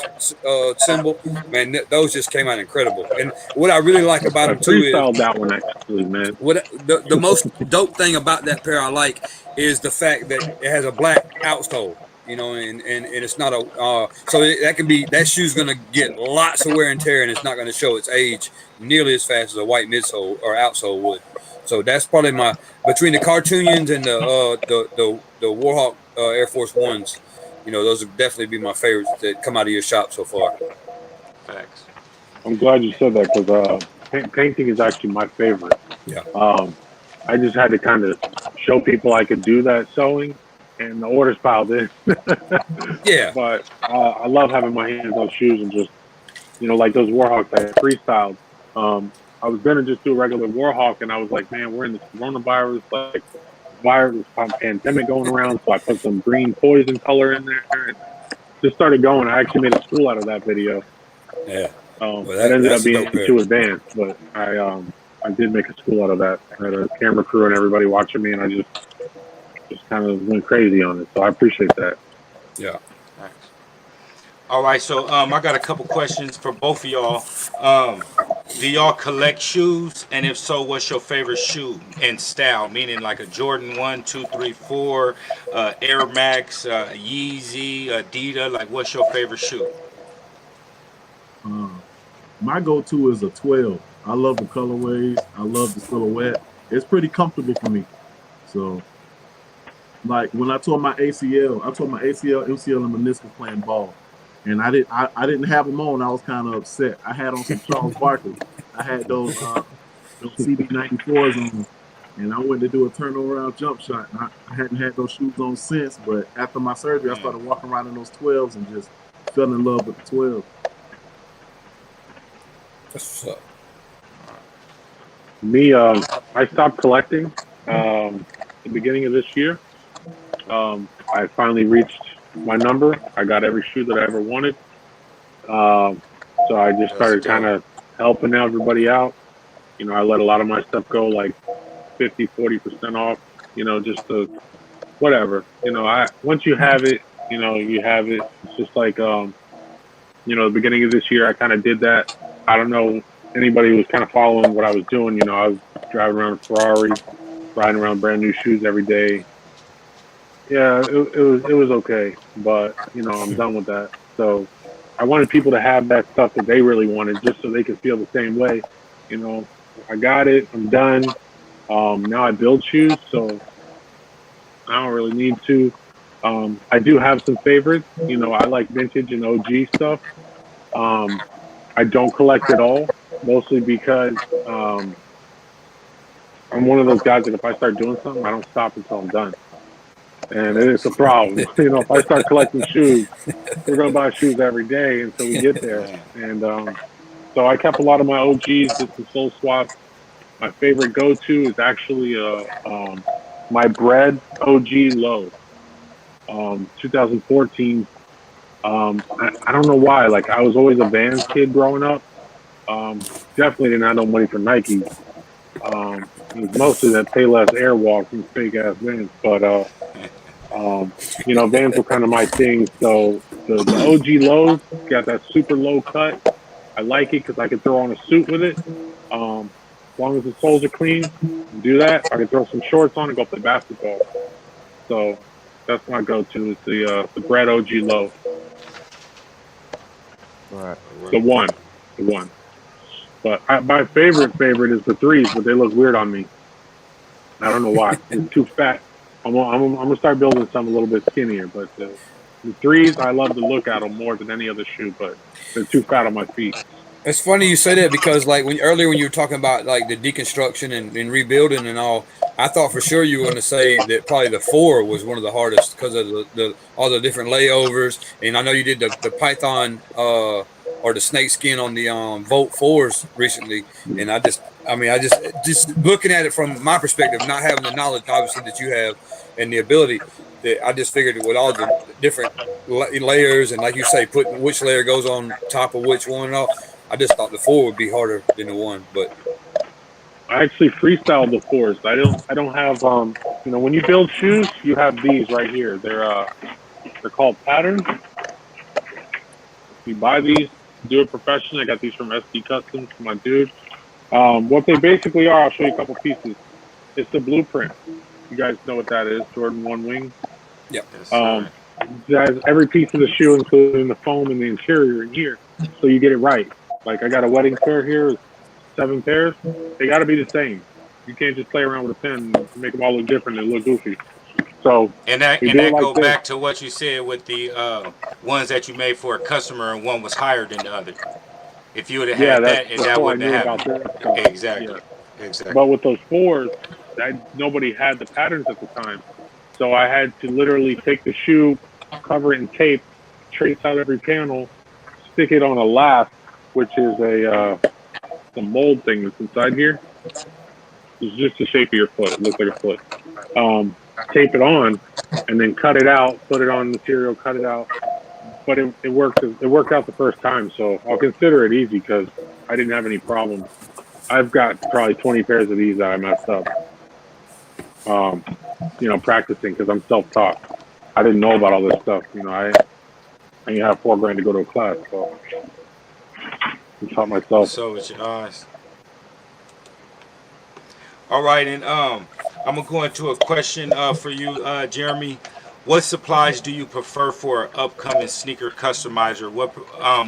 symbol, man, those just came out incredible. And what I really like about I them too is freestyled that one actually, man. what the most dope thing about that pair I like is the fact that it has a black outsole, you know, and it's not a so that can be that shoe's gonna get lots of wear and tear, and it's not gonna show its age nearly as fast as a white midsole or outsole would. So that's probably my between the cartoonians and the Warhawk Air Force Ones. You know, those would definitely be my favorites that come out of your shop so far. Facts. I'm glad you said that because painting is actually my favorite. Yeah. I just had to kind of show people I could do that sewing, and the orders piled in. Yeah. But I love having my hands on shoes and just, you know, like those Warhawks I freestyled. I was gonna just do a regular Warhawk, and I was like, man, we're in this coronavirus like virus pandemic going around, so I put some green poison color in there and just started going. I actually made a school out of that video. Yeah. Well, It ended up that's a being dope pair. too advanced, but I did make a school out of that. I had a camera crew and everybody watching me, and I just kind of went crazy on it. So I appreciate that. Yeah. Thanks. All right, so I got a couple questions for both of y'all. Do y'all collect shoes? And if so, what's your favorite shoe and style? Meaning like a Jordan 1, 2, 3, 4, Air Max, Yeezy, Adidas. Like, what's your favorite shoe? My go-to is a 12. I love the colorways. I love the silhouette. It's pretty comfortable for me. So, like when I tore my ACL, MCL, and meniscus playing ball, and I didn't have them on. I was kind of upset. I had on some Charles Barkley. I had those CB94s on, and I went to do a turnaround jump shot. And I hadn't had those shoes on since, but after my surgery, I started walking around in those 12s and just fell in love with the 12. That's what's up. Me, I stopped collecting the beginning of this year. I finally reached my number. I got every shoe that I ever wanted. So I just started kind of helping everybody out. You know, I let a lot of my stuff go, like 50, 40% off, you know, just to whatever. You know, once you have it, you know, you have it. It's just like, you know, the beginning of this year, I kind of did that. I don't know anybody who was kind of following what I was doing. You know, I was driving around a Ferrari, riding around brand new shoes every day. Yeah, it was okay, but you know, I'm done with that. So I wanted people to have that stuff that they really wanted, just so they could feel the same way. You know, I got it. I'm done. Now I build shoes, so I don't really need to. I do have some favorites. You know, I like vintage and OG stuff. I don't collect at all, mostly because I'm one of those guys that if I start doing something, I don't stop until I'm done. And it's a problem. You know, if I start collecting shoes, we're going to buy shoes every day until we get there. And so I kept a lot of my OGs, just the soul swaps. My favorite go-to is actually my Bread OG Low, 2014. I don't know why. Like, I was always a Vans kid growing up. Definitely didn't have no money for Nike. It was mostly that Payless Airwalk and fake-ass Vans. But you know, Vans were kind of my thing. So the OG lows got that super low cut. I like it because I can throw on a suit with it. As long as the soles are clean, do that. I can throw some shorts on and go play basketball. So that's my go-to. Is the bread OG loaf. Right. The one, the one. But my favorite is the threes, but they look weird on me. I don't know why. They're too fat. I'm gonna start building some a little bit skinnier. But the threes, I love to look at them more than any other shoe, but they're too fat on my feet. It's funny you say that because like when earlier when you were talking about like the deconstruction and rebuilding and all, I thought for sure you were going to say that probably the 4 was one of the hardest because of the all the different layovers. And I know you did the Python or the snake skin on the Volt 4s recently, and I just looking at it from my perspective, not having the knowledge obviously that you have and the ability, that I just figured with all the different layers and like you say, putting which layer goes on top of which one and all. I just thought the 4 would be harder than the 1, but I actually freestyled the fours. I don't have when you build shoes, you have these right here. They're called patterns. You buy these, do it professionally. I got these from SD Customs from my dude. What they basically are, I'll show you a couple pieces. It's the blueprint. You guys know what that is, Jordan 1 wing. yeah. Yes, Um, sir. that has every piece of the shoe, including the foam and the interior in here, so you get it right. Like I got a wedding pair here, 7 pairs. They got to be the same. You can't just play around with a pen and make them all look different and look goofy. So And that we and do it that like go this. back to what you said with the ones that you made for a customer and one was higher than the other. If you would have Yeah, had that's that, and that before I wouldn't knew have about happened. this stuff. Yeah. Exactly. Exactly. But with those fours, nobody had the patterns at the time. So I had to literally take the shoe, cover it in tape, trace out every panel, stick it on a lap, which is the mold thing that's inside here. It's just the shape of your foot. It looks like a foot. Tape it on, and then cut it out, put it on material, cut it out. But it worked. It worked out the first time, so I'll consider it easy because I didn't have any problems. I've got probably 20 pairs of these that I messed up. Practicing because I'm self-taught. I didn't know about all this stuff. I didn't have $4,000 to go to a class, so I taught myself. So it's your eyes. All right, and I'm gonna go into a question for you, Jeremy. What supplies do you prefer for an upcoming sneaker customizer? What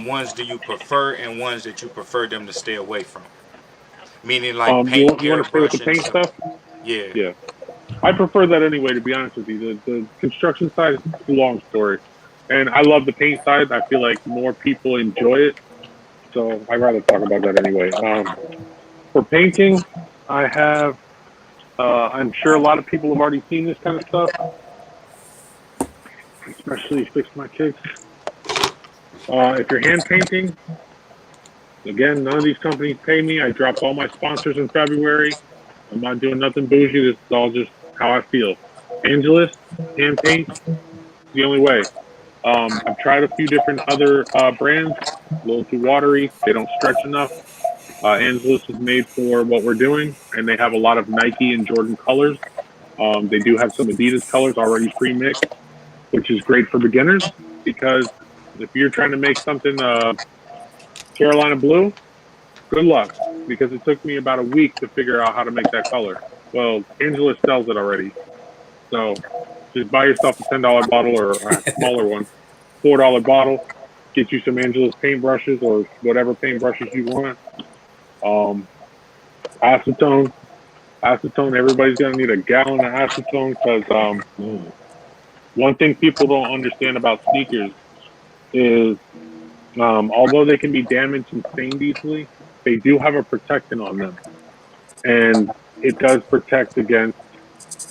ones do you prefer, and ones that you prefer them to stay away from? Meaning like paint, You want to stay with the airbrush, and paint stuff. stuff? Yeah. Yeah, I prefer that anyway. To be honest with you, the construction side is a long story, and I love the paint side. I feel like more people enjoy it, so I'd rather talk about that anyway. For painting, I have. I'm sure a lot of people have already seen this kind of stuff, especially Fix My Kicks. If you're hand painting, again, none of these companies pay me. I dropped all my sponsors in February. I'm not doing nothing bougie. This is all just how I feel. Angeles, hand paint, the only way. I've tried a few different other brands, a little too watery. They don't stretch enough. Angeles is made for what we're doing, and they have a lot of Nike and Jordan colors. They do have some Adidas colors already pre-mixed, which is great for beginners because if you're trying to make something Carolina blue, good luck because it took me about a week to figure out how to make that color. Well, Angeles sells it already. So just buy yourself a $10 bottle or a smaller one, $4 bottle. Get you some Angeles paintbrushes or whatever paintbrushes you want. Acetone. Acetone. Everybody's gonna need a gallon of acetone because one thing people don't understand about sneakers is although they can be damaged and stained easily, they do have a protectant on them, and it does protect against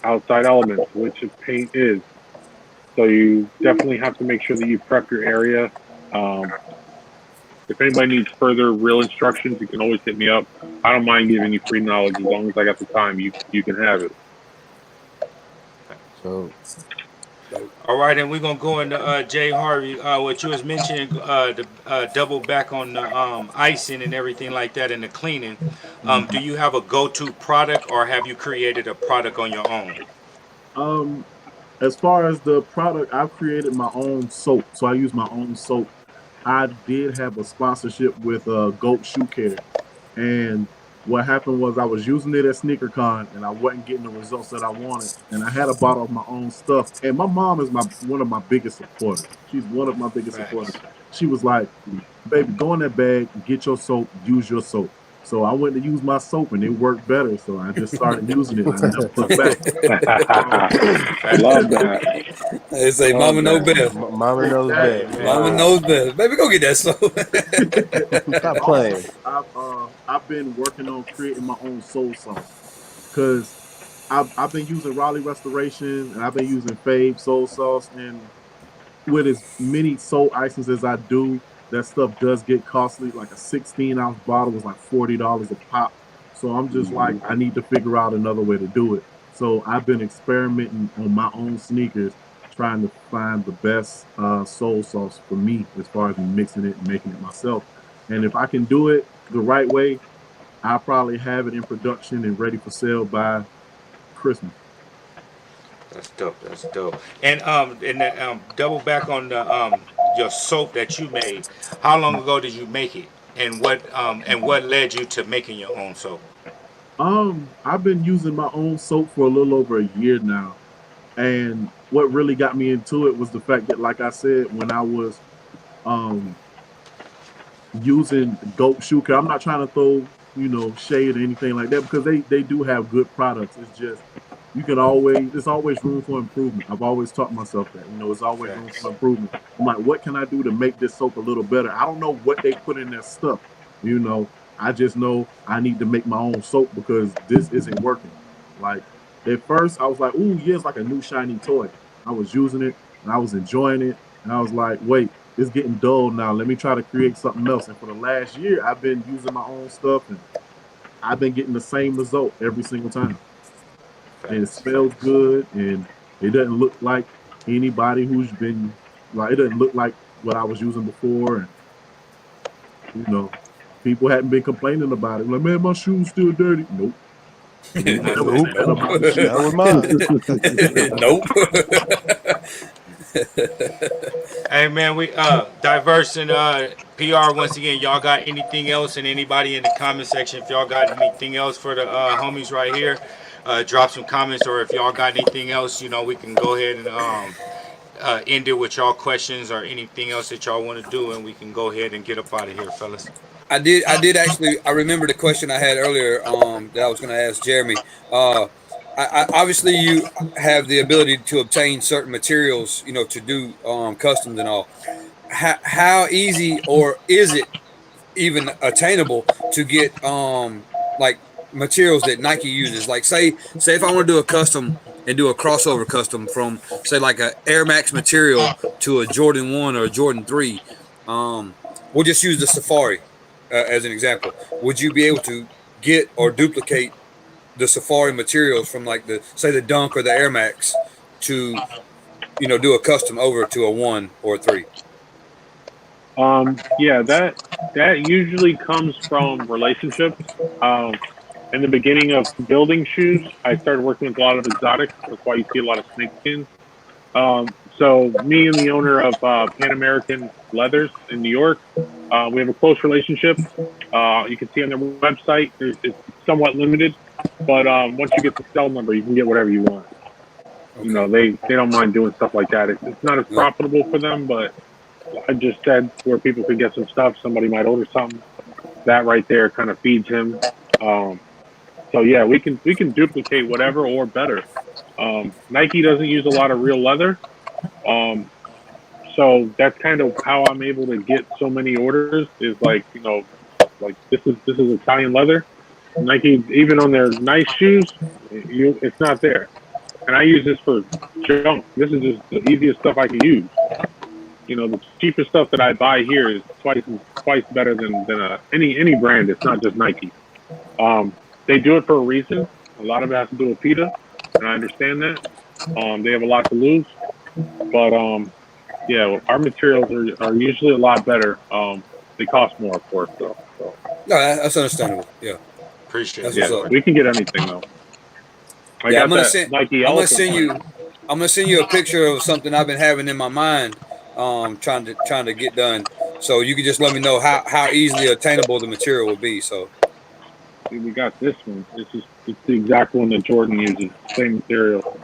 outside elements, which paint is. So you definitely have to make sure that you prep your area. If anybody needs further real instructions, you can always hit me up. I don't mind giving you free knowledge as long as I got the time. You can have it. So All right, and we're gonna go into J. Harvey. What you was mentioning, the double back on the icing and everything like that, and the cleaning. Do you have a go-to product, or have you created a product on your own? As far as the product, I've created my own soap, so I use my own soap. I did have a sponsorship with Goat Shoe Care, and what happened was I was using it at SneakerCon and I wasn't getting the results that I wanted. And I had a bottle of my own stuff. And my mom is one of my biggest supporters. She's one of my biggest supporters. Facts. She was like, baby, go in that bag, get your soap, use your soap. So I went to use my soap and it worked better. So I just started using it and I never looked back. I love that. They say, Love "Mama know that. best. Mama knows Exactly. best. Mama Right. knows best. Baby, go get that soap." Stop Also, playing. I've been working on creating my own soul sauce because I've been using Raleigh Restoration and I've been using Fave soul sauce, and with as many soul icings as I do, that stuff does get costly. Like a 16-ounce bottle was like $40 a pop. So I'm just like, I need to figure out another way to do it. So I've been experimenting on my own sneakers, trying to find the best soul sauce for me as far as mixing it and making it myself. And if I can do it the right way, I'll probably have it in production and ready for sale by Christmas. That's dope. That's dope. And double back on the your soap that you made. How long ago did you make it? And what led you to making your own soap? I've been using my own soap for a little over a year now. And what really got me into it was the fact that, like I said, when I was um using Goat Shoe Care, I'm not trying to throw, shade or anything like that because they do have good products. It's just there's always room for improvement. I've always taught myself that, it's always room Facts. for improvement. I'm like, what can I do to make this soap a little better? I don't know what they put in their stuff, you know. I just know I need to make my own soap because this isn't working. Like at first I was like, ooh, yeah, it's like a new shiny toy. I was using it and I was enjoying it, and I was like, wait, it's getting dull now. Let me try to create something else. And for the last year, I've been using my own stuff, and I've been getting the same result every single time. And it Facts. smells Facts. good, and it doesn't look like anybody who's been like. It doesn't look like what I was using before, and you know, people hadn't been complaining about it. Like, man, my shoes still dirty. Nope. You ain't never Nope. say that about the shoe. That was mine. Nope. Hey man, we diverse and PR once again. Y'all got anything else? And anybody in the comment section, if y'all got anything else for the homies right here, drop some comments. Or if y'all got anything else, we can go ahead and end it with y'all questions or anything else that y'all want to do, and we can go ahead and get up out of here, fellas. I did actually. I remember the question I had earlier. That I was going to ask Jeremy. Obviously you have the ability to obtain certain materials, to do customs and all. How easy or is it even attainable to get like materials that Nike uses? Like say if I want to do a custom and do a crossover custom from say like a Air Max material to a Jordan 1 or a Jordan 3, we'll just use the Safari as an example. Would you be able to get or duplicate the Safari materials from like the Dunk or the Air Max to do a custom over to a 1 or a 3? Yeah, that usually comes from relationships. In the beginning of building shoes, I started working with a lot of exotics. That's why you see a lot of snakeskins. So me and the owner of Pan American Leathers in New York, we have a close relationship. You can see on their website, it's somewhat limited, but once you get the cell number, you can get whatever you want. Okay. They don't mind doing stuff like that. It's not as profitable for them, but I just said where people could get some stuff. Somebody might order something. That right there kind of feeds him. So yeah, we can duplicate whatever or better. Nike doesn't use a lot of real leather, so that's kind of how I'm able to get so many orders. Is like like this is Italian leather. Nike, even on their nice shoes, it's not there. And I use this for junk. This is just the easiest stuff I can use. The cheapest stuff that I buy here is twice better than any brand. It's not just Nike. They do it for a reason. A lot of it has to do with PETA, and I understand that. They have a lot to lose, but yeah, our materials are usually a lot better. They cost more, of course, though. So. No, that's understandable. Yeah, Appreciate that's it. what's Yeah, up. we can get anything though. I Yeah, got that Nike I'm gonna elephant send you. print. I'm gonna send you a picture of something I've been having in my mind, trying to get done. So you can just let me know how easily attainable the material will be. So we got this one. It's the exact one that Jordan uses. Same material.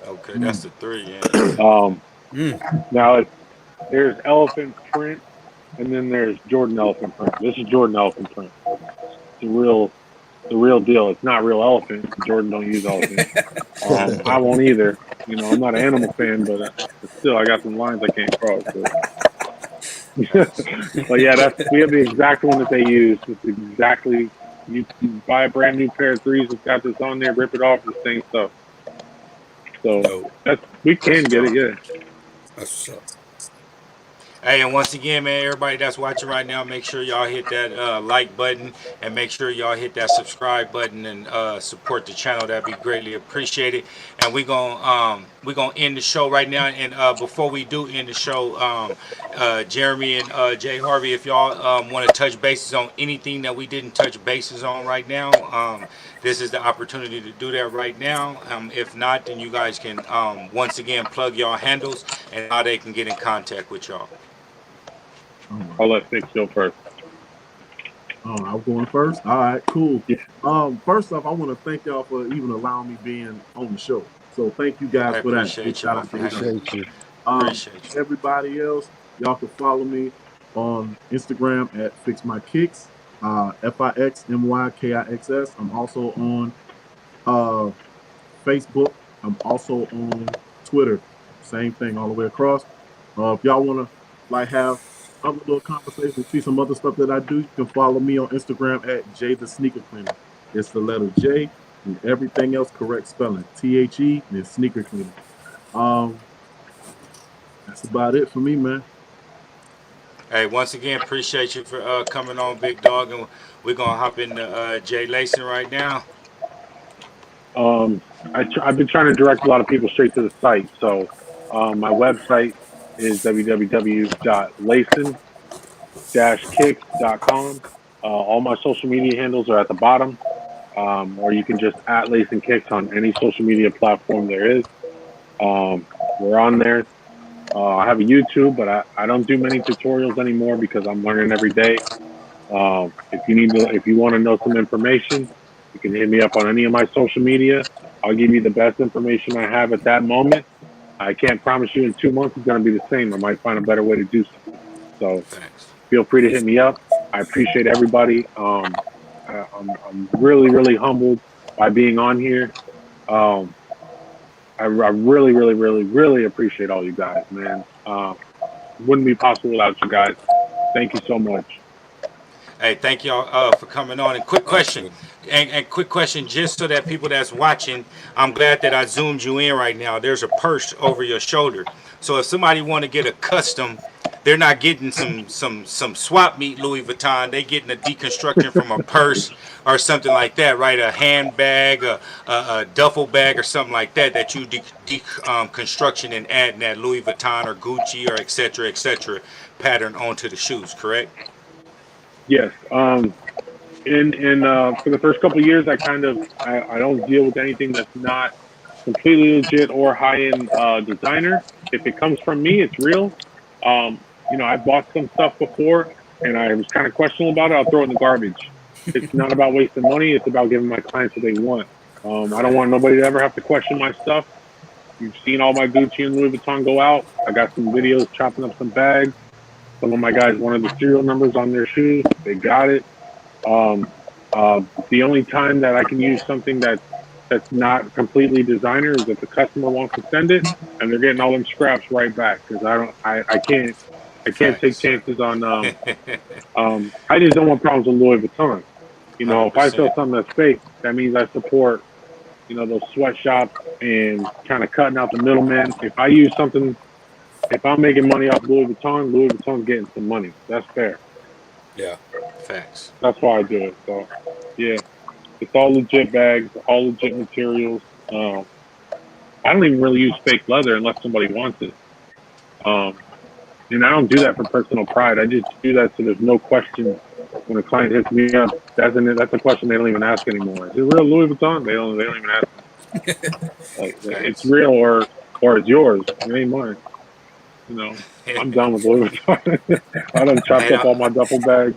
Okay, that's the 3. Yeah. Now there's elephant print, and then there's Jordan elephant print. This is Jordan elephant print. It's the real deal. It's not real elephant. Jordan don't use elephant. I won't either. You know, I'm not an animal fan, but still, I got some lines I can't cross. So. But yeah, we have the exact one that they use. It's exactly you buy a brand new pair of 3s. It's got this on there. Rip it off. The same stuff. So we can get it. Yeah. That's what's up. Hey, and once again, man, everybody that's watching right now, make sure y'all hit that like button and make sure y'all hit that subscribe button and support the channel. That'd be greatly appreciated. And we're gonna end the show right now. And before we do end the show, Jeremy and J. Harvey, if y'all want to touch bases on anything that we didn't touch bases on right now, this is the opportunity to do that right now. If not, then you guys can once again plug y'all handles and how they can get in contact with y'all. I'll let Fix go first. Oh, I'm going first. All right, cool. Yeah. First off, I want to thank y'all for even allowing me being on the show. So thank you guys for that. Appreciate y'all. Appreciate you. Appreciate you. Everybody else, y'all can follow me on Instagram at Fix My Kicks, FIXMYKIXS. I'm also on Facebook. I'm also on Twitter. Same thing all the way across. If y'all want to have other little conversations, see some other stuff that I do, you can follow me on Instagram at J the Sneaker Cleaner. It's the letter J and everything else correct spelling. THE and Sneaker Cleaner. That's about it for me, man. Hey, once again, appreciate you for coming on, Big Dog, and we're gonna hop into J.LACIN right now. I've been trying to direct a lot of people straight to the site. So my website is www.lacin-kicks.com. All my social media handles are at the bottom, or you can just @LACIN Kicks on any social media platform there is. We're on there. I have a YouTube, but I don't do many tutorials anymore because I'm learning every day. If you want to know some information, you can hit me up on any of my social media. I'll give you the best information I have at that moment. I can't promise you in 2 months it's going to be the same. I might find a better way to do something. So feel free to hit me up. I appreciate everybody. I'm really, really humbled by being on here. I really, really, really, really appreciate all you guys, man. Wouldn't be possible without you guys. Thank you so much. Hey, thank y'all for coming on. And quick question, and quick question, just so that people that's watching, I'm glad that I zoomed you in right now. There's a purse over your shoulder, so if somebody want to get a custom, they're not getting some swap meet Louis Vuitton. They getting a deconstruction from a purse or something like that, right? A handbag, a duffel bag, or something like that that you deconstruction and adding that Louis Vuitton or Gucci or etc. pattern onto the shoes, correct? Yes. For the first couple of years, I don't deal with anything that's not completely legit or high-end designer. If it comes from me, it's real. I bought some stuff before, and I was kind of questionable about it. I'll throw it in the garbage. It's not about wasting money. It's about giving my clients what they want. I don't want nobody to ever have to question my stuff. You've seen all my Gucci and Louis Vuitton go out. I got some videos chopping up some bags. Some of my guys wanted the serial numbers on their shoes. They got it. The only time that I can use something that's not completely designer is if the customer wants to send it and they're getting all them scraps right back, because I can't take chances on. I just don't want problems with Louis Vuitton. If I sell something that's fake, that means I support those sweatshops and kind of cutting out the middleman. If I use something. If I'm making money off Louis Vuitton's getting some money. That's fair. Yeah. Facts. That's why I do it. So, yeah. It's all legit bags, all legit materials. I don't even really use fake leather unless somebody wants it. And I don't do that for personal pride. I just do that so there's no question when a client hits me up. That's a question they don't even ask anymore. Is it real Louis Vuitton? They don't even ask. It's real or it's yours. It ain't mine. I'm done with Louis Vuitton. I done chopped up all my duffel bags.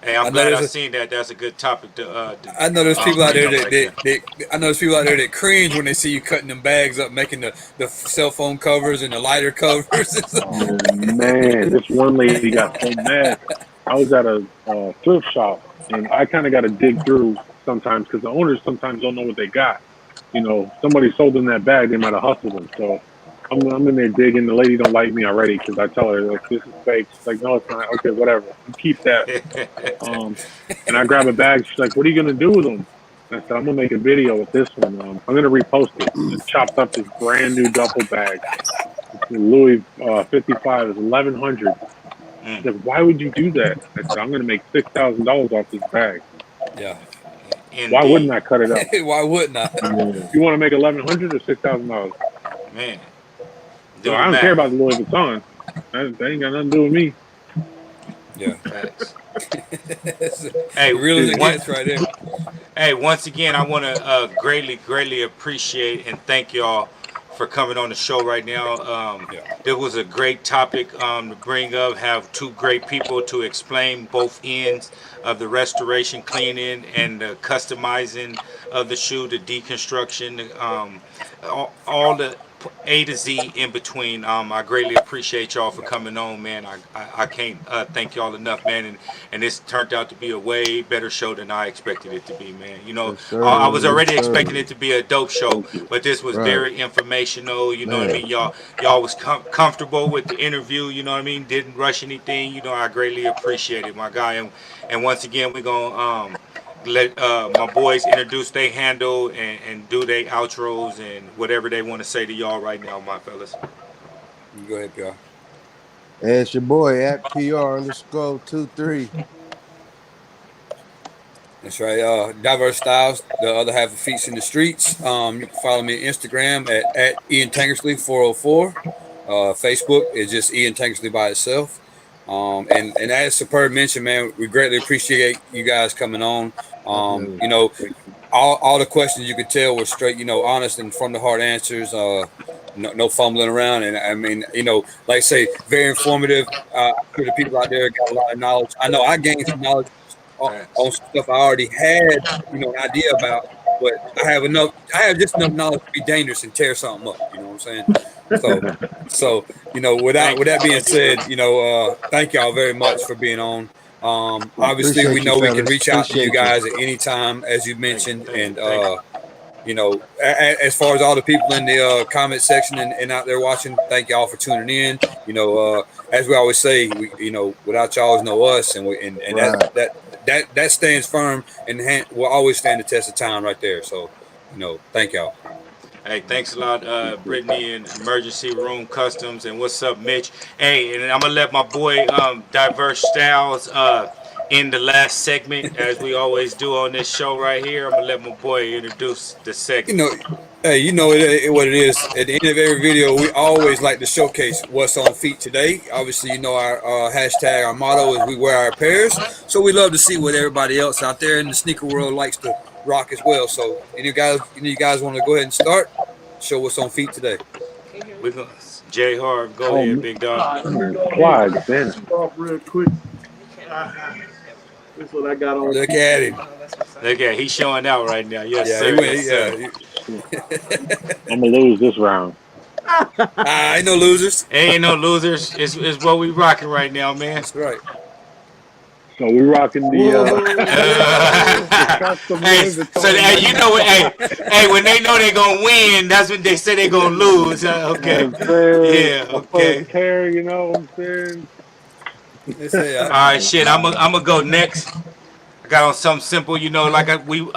Hey, I'm I know glad I there's seen that. That's a good topic to I know there's people out bring there up right there. I know there's people out there that cringe when they see you cutting them bags up, making the cell phone covers and the lighter covers. And stuff. Oh man, this one lady got so mad. I was at a thrift shop, and I kind of got to dig through sometimes because the owners sometimes don't know what they got. You know, somebody sold them that bag, they might have hustled them. So I'm in there digging. The lady don't like me already because I tell her like this is fake. She's like, no, it's not. Okay, whatever. You keep that. And I grab a bag. She's like, what are you gonna do with them? And I said, I'm gonna make a video with this one. I'm gonna repost it. And chopped up this brand new duffel bag. Louis 55 is 1,100. She's like, why would you do that? I said, I'm gonna make $6,000 off this bag. Yeah. Why wouldn't Indeed, I cut it up? Why wouldn't I? You want to make 1,100 or $6,000? man. So Do I the don't care math. about the Louis Vuitton. That ain't got nothing to do with me. Yeah. Facts. It's Hey, real as it one, gets right there. hey, once again, I want to greatly appreciate and thank y'all for coming on the show right now. Yeah. There was a great topic to bring up. Have two great people to explain both ends of the restoration, cleaning, and the customizing of the shoe, the deconstruction, all the A to Z in between. I greatly appreciate y'all for coming on, man. I can't thank y'all enough, man. And this turned out to be a way better show than I expected it to be, man. You know, Yes, I sir. was Yes, already sir. expecting it to be a dope show, Thank you. but this was Right. very informational. You know what I Man. mean? Y'all was comfortable with the interview. You know what I mean? Didn't rush anything. You know, I greatly appreciate it, my guy. And once again, we're gonna let my boys introduce their handle and do their outros and whatever they want to say to y'all right now, my fellas. You go ahead, PR. Hey, it's your boy at PR_23. That's right. Diverse Styles, the other half of Feats in the Streets. You can follow me on Instagram at Ian Tankersley 404. Facebook is just Ian Tankersley by itself. And as Superb mentioned, man, we greatly appreciate you guys coming on. Definitely. You know, all the questions you could tell were straight, you know, honest and from the heart answers. No fumbling around, and I mean, you know, like I say, very informative. I'm sure the people out there got a lot of knowledge. I know I gained some knowledge on Facts. some stuff I already had, you know, an idea about, but I have enough. I have just enough knowledge to be dangerous and tear something up. You know what I'm saying? So, you know, Thank with you. that being Thank you, bro. said, you know, thank y'all very much for being on. Obviously, we Appreciate you, know we can fellas. reach out to you Appreciate you. guys at any time, as you Thank you. mentioned, Thank you. and Thank you. you know, as far as all the people in the comment section and out there watching, thank y'all for tuning in. You know, as we always say, we, you know, without y'all is no us, and and Right. that stands firm and will always stand the test of time right there. So, you know, thank y'all. Hey, thanks a lot, Brittany and Emergency Room Customs. And what's up, Mitch? Hey, and I'm gonna let my boy Diverse Styles in the last segment, as we always do on this show right here. I'm gonna let my boy introduce the You segment. know, hey, you know what it is. At the end of every video, we always like to showcase what's on feet today. Obviously, you know our hashtag, our motto is "We wear our pairs." So we love to see what everybody else out there in the sneaker world likes to rock as well. So, you guys want to go ahead and start? Show what's on feet today. We're gonna J Harv, go Oh, ahead, big dog. flag, man. Off real quick. That's what I got on. Look at him. Look at he's showing out right now. Yes, Yeah, he sir. went. Yes, sir. I'm gonna lose this round. Ain't no losers. Ain't no losers. It's what we rocking right now, man. That's right. So we rocking the custom Hey, Louis so Vuitton. hey, you know what? Hey, when they know they're gonna win, that's when they say they're gonna lose. Okay, I'm saying, yeah, my okay. first pair, you know what I'm saying? They say, All right, shit. I'm gonna go next. I got on something simple, you know, like we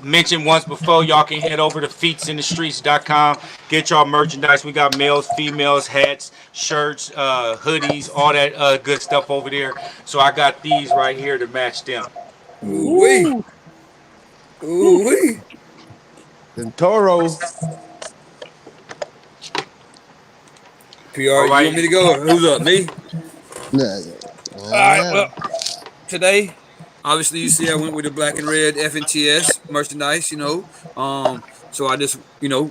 mentioned once before. Y'all can head over to feetsinthestreets.com. Get y'all merchandise. We got males, females, hats, shirts, hoodies, all that good stuff over there. So I got these right here to match them. ooh wee, ooh wee. And Toro. PR, All you want right. me to go? Who's up? Me? Nah, All right. yeah. Well, today, obviously, you see, I went with the black and red Fnts merchandise. You know, so I just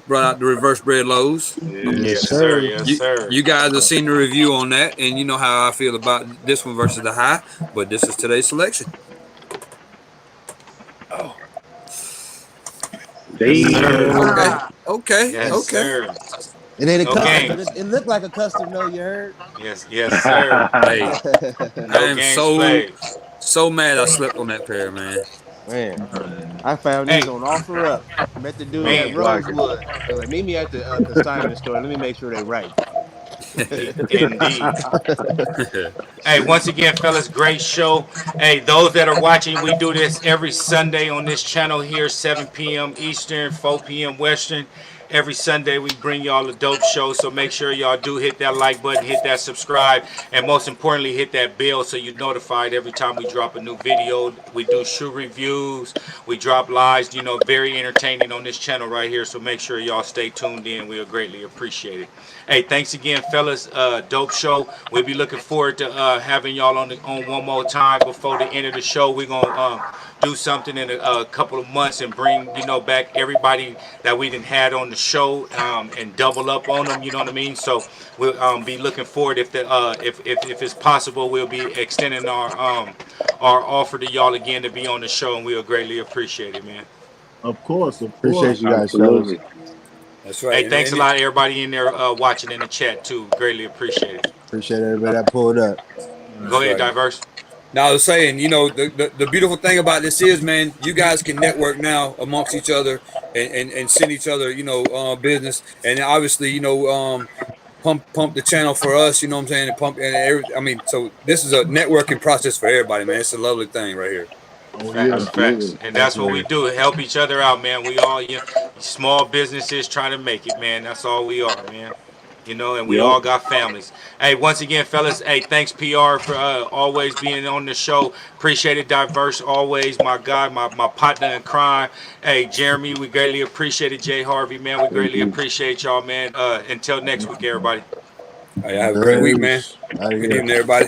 brought out the reverse bread lows. Yes, Yes, sir. sir. Yes, You sir. you guys have seen the review on that, and you know how I feel about this one versus the high. But this is today's selection. sir. Damn. Okay. Yes, sir. It ain't a No custom, but games. it looked like a custom though. You heard? Yes, yes, sir. Hey, I No am games played. so mad I slept on that pair, man. Man, I found these Hey, on OfferUp. Met the dude at man. Like it. Rosewood. I was like, meet me at the consignment store. Let me make sure they right. Indeed. Hey, once again, fellas, great show. Hey, those that are watching, we do this every Sunday on this channel here, 7 p.m. Eastern, 4 p.m. Western. Every Sunday, we bring y'all a dope show. So make sure y'all do hit that like button, hit that subscribe, and most importantly, hit that bell so you're notified every time we drop a new video. We do shoe reviews, we drop lives, very entertaining on this channel right here. So make sure y'all stay tuned in. We'll greatly appreciate it. Hey, thanks again, fellas. Dope show. We'll be looking forward to having y'all on one more time before the end of the show. We're gonna do something in a couple of months and bring back everybody that we didn't had on the show and double up on them. You know what I mean? So we'll be looking forward if it's possible. We'll be extending our offer to y'all again to be on the show, and we'll greatly appreciate it, man. Of course, of Appreciate course. you guys, fellas. Absolutely. That's Hey, right. thanks a lot, everybody in there watching in the chat too. Greatly appreciate it. Appreciate everybody that pulled up. Go That's ahead, right. Diverse. Now I was saying, the beautiful thing about this is, man, you guys can network now amongst each other and send each other, business, and obviously, pump the channel for us, you know what I'm saying, and pump and so this is a networking process for everybody, man. It's a lovely thing right here. Oh Facts, yeah, facts, Absolutely. and that's what we definitely. do. Help each other out, man. We all, small businesses trying to make it, man. That's all we are, man. And we Yep. all got families. Hey, once again, fellas. Hey, thanks PR for always being on the show. Appreciate it, Diverse. Always, my guy, my partner in crime. Hey, Jeremy, we greatly appreciate it. J. Harvey, man, we Thank greatly you. appreciate y'all, man. Until next week, everybody. All right, have a great week, man. Peace. Out of Good here. evening, everybody.